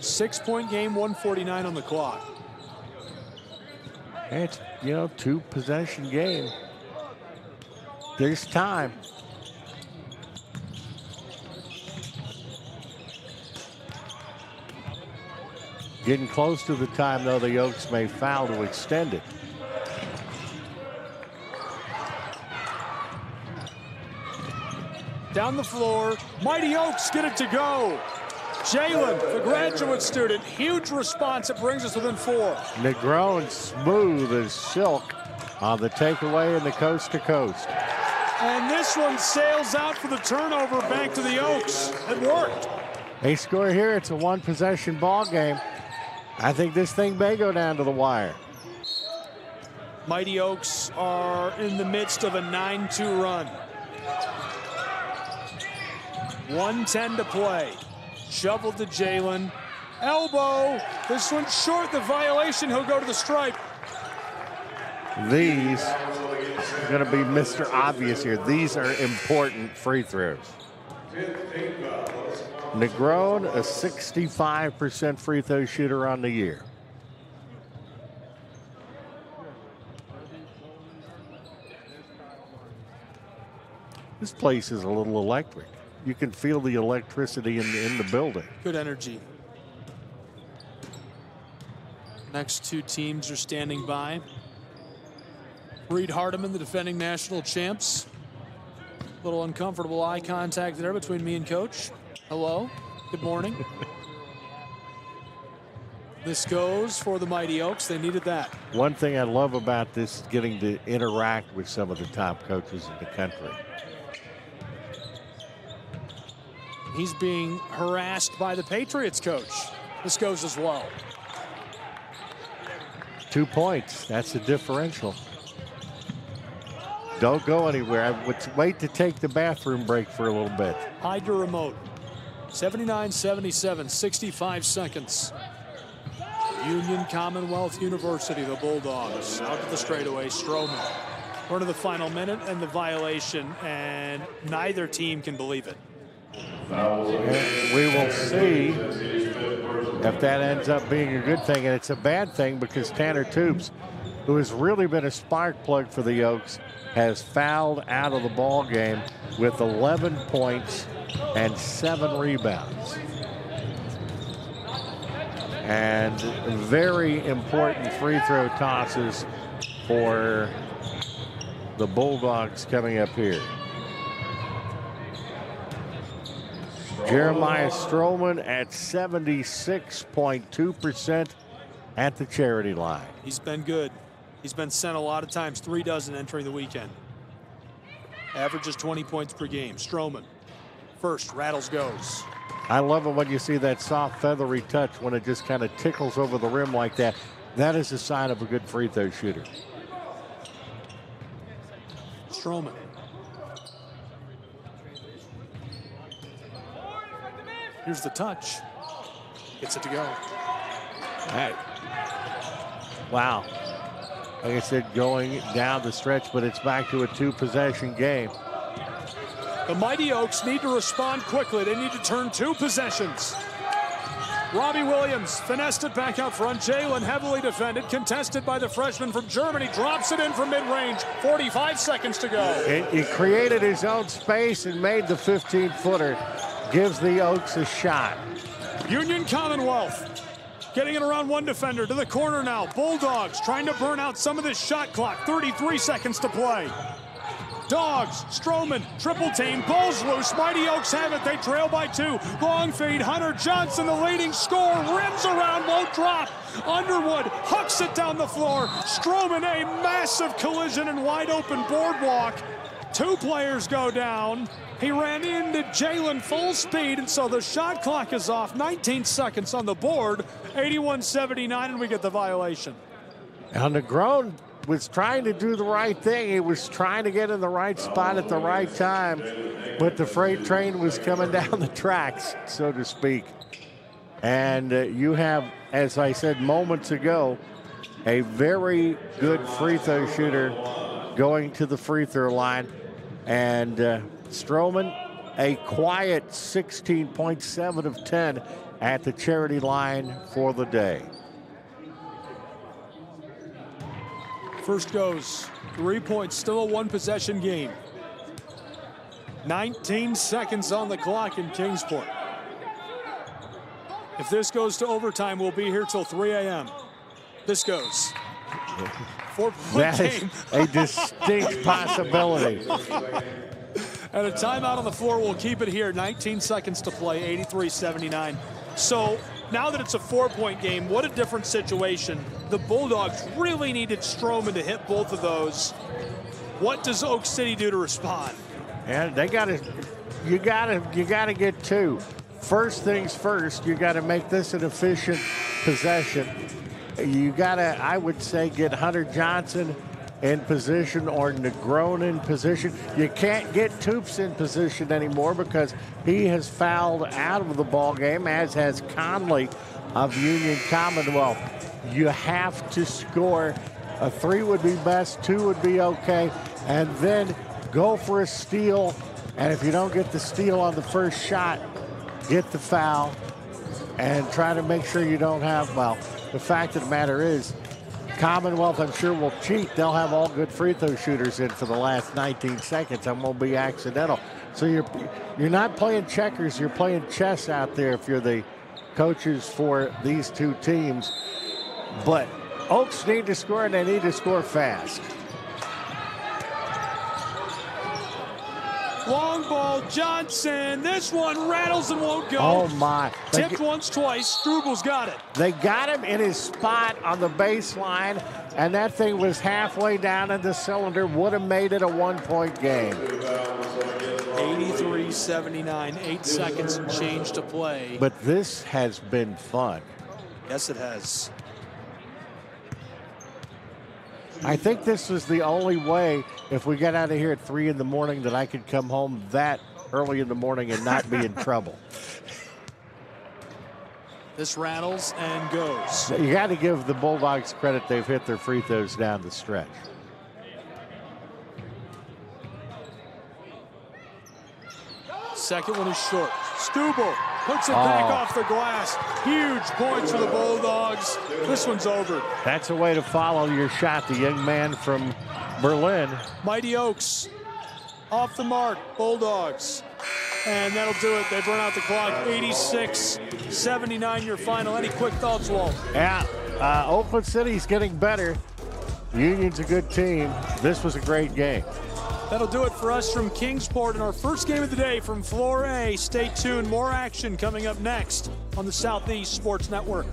6-point game, 1:49 on the clock. It's, 2-possession game. There's time. Getting close to the time, though, the Oaks may foul to extend it. Down the floor, Mighty Oaks get it to go. Jalen, the graduate student, huge response. It brings us within 4. Negron smooth as silk on the takeaway and the coast to coast. And this one sails out for the turnover back to the Oaks. It worked. They score here. It's a one-possession ball game. I think this thing may go down to the wire. Mighty Oaks are in the midst of a 9-2 run. 1:10 to play. Shoveled to Jalen. Elbow. This one's short. The violation. He'll go to the stripe. These are going to be Mr. Obvious here. These are important free throws. Negron, a 65% free throw shooter on the year. This place is a little electric. You can feel the electricity in the building. Good energy. Next two teams are standing by. Reed Hardeman, the defending national champs. A little uncomfortable eye contact there between me and Coach. Hello. Good morning. This goes for the Mighty Oaks. They needed that. One thing I love about this is getting to interact with some of the top coaches in the country. He's being harassed by the Patriots coach. This goes as well. 2 points. That's the differential. Don't go anywhere. I would wait to take the bathroom break for a little bit. Hide your remote. 79-77, 65 seconds. Union Commonwealth University, the Bulldogs. Out to the straightaway, Stroman. We're to the final minute and the violation, and neither team can believe it. And we will see if that ends up being a good thing. And it's a bad thing because Tanner Toops, who has really been a spark plug for the Oaks, has fouled out of the ball game with 11 points and 7 rebounds. And very important free throw tosses for the Bulldogs coming up here. Jeremiah Stroman at 76.2% at the charity line. He's been good. He's been sent a lot of times, 3 dozen entering the weekend. Averages 20 points per game. Stroman, first, rattles goes. I love it when you see that soft, feathery touch when it just kind of tickles over the rim like that. That is a sign of a good free throw shooter. Stroman. Here's the touch. Gets it to go. Hey. Wow. Like I said, going down the stretch, but it's back to a 2-possession game. The Mighty Oaks need to respond quickly. They need to turn 2 possessions. Robbie Williams finessed it back out front. Jalen heavily defended, contested by the freshman from Germany. Drops it in from mid-range. 45 seconds to go. He created his own space and made the 15-footer. Gives the Oaks a shot. Union Commonwealth getting it around one defender to the corner now. Bulldogs trying to burn out some of this shot clock. 33 seconds to play. Dogs, Stroman, triple team, balls loose. Mighty Oaks have it. They trail by 2. Long feed, Hunter Johnson, the leading scorer, rims around, won't drop. Underwood hucks it down the floor. Stroman, a massive collision and wide open boardwalk. 2 players go down. He ran into Jalen full speed, and so the shot clock is off. 19 seconds on the board. 81-79, and we get the violation. And Negron was trying to do the right thing. He was trying to get in the right spot at the right time, but the freight train was coming down the tracks, so to speak. And you have, as I said moments ago, a very good free throw shooter going to the free throw line. And Stroman, a quiet 16.7 of 10 at the charity line for the day. First goes, 3 points, still a 1-possession game. 19 seconds on the clock in Kingsport. If this goes to overtime, we'll be here till 3 a.m. This goes. 4-point game. That is a distinct possibility. And a timeout on the floor will keep it here. 19 seconds to play, 83-79. So now that it's a 4-point game, what a different situation. The Bulldogs really needed Stroman to hit both of those. What does Oak City do to respond? And they you gotta get 2. First things first, you gotta make this an efficient possession. You gotta, I would say, get Hunter Johnson in position or Negron in position. You can't get Toops in position anymore because he has fouled out of the ball game, as has Conley of Union Commonwealth. You have to score. A 3 would be best, 2 would be okay, and then go for a steal. And if you don't get the steal on the first shot, get the foul and try to make sure you don't have, well, the fact of the matter is, Commonwealth, I'm sure, will cheat. They'll have all good free throw shooters in for the last 19 seconds and won't be accidental. So you're not playing checkers, you're playing chess out there if you're the coaches for these 2 teams. But Oaks need to score, and they need to score fast. Long ball, Johnson. This one rattles and won't go. Oh, my. Tipped once, twice. Strubal's got it. They got him in his spot on the baseline, and that thing was halfway down in the cylinder. Would have made it a one-point game. 83-79, 8 seconds and change to play. But this has been fun. Yes, it has. I think this was the only way, if we got out of here at 3 in the morning, that I could come home that early in the morning and not be in trouble. This rattles and goes. You got to give the Bulldogs credit. They've hit their free throws down the stretch. Second one is short. Stubel puts it back off the glass. Huge points for the Bulldogs. This one's over. That's a way to follow your shot. The young man from Berlin. Mighty Oaks off the mark. Bulldogs. And that'll do it. They've run out the clock. 86-79 your final. Any quick thoughts, Walt? Yeah, Oakland City's getting better. Union's a good team. This was a great game. That'll do it for us from Kingsport in our first game of the day from Floor A. Stay tuned. More action coming up next on the Southeast Sports Network.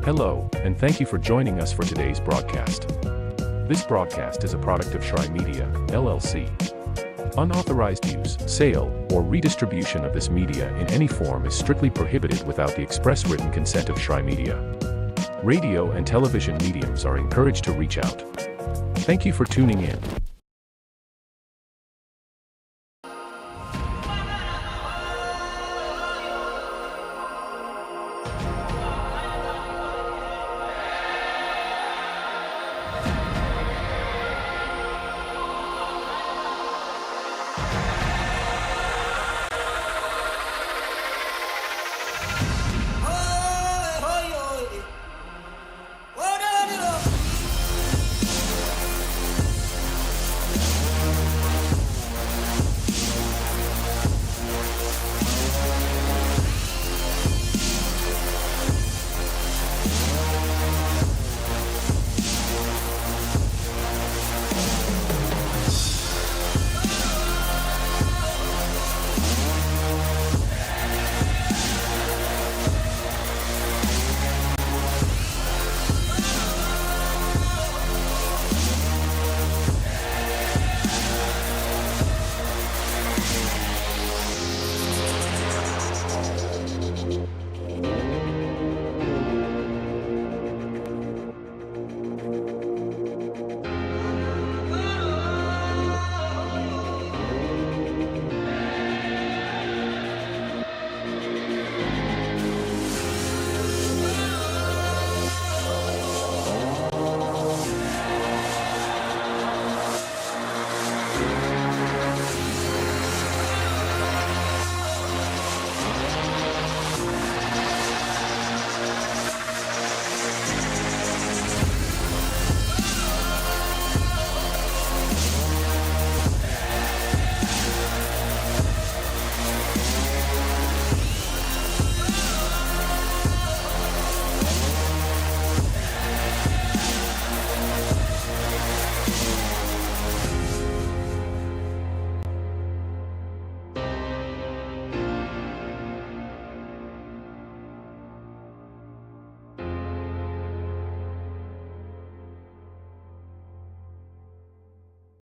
Hello, and thank you for joining us for today's broadcast. This broadcast is a product of Shry Media, LLC. Unauthorized use, sale, or redistribution of this media in any form is strictly prohibited without the express written consent of Shry Media. Radio and television mediums are encouraged to reach out. Thank you for tuning in.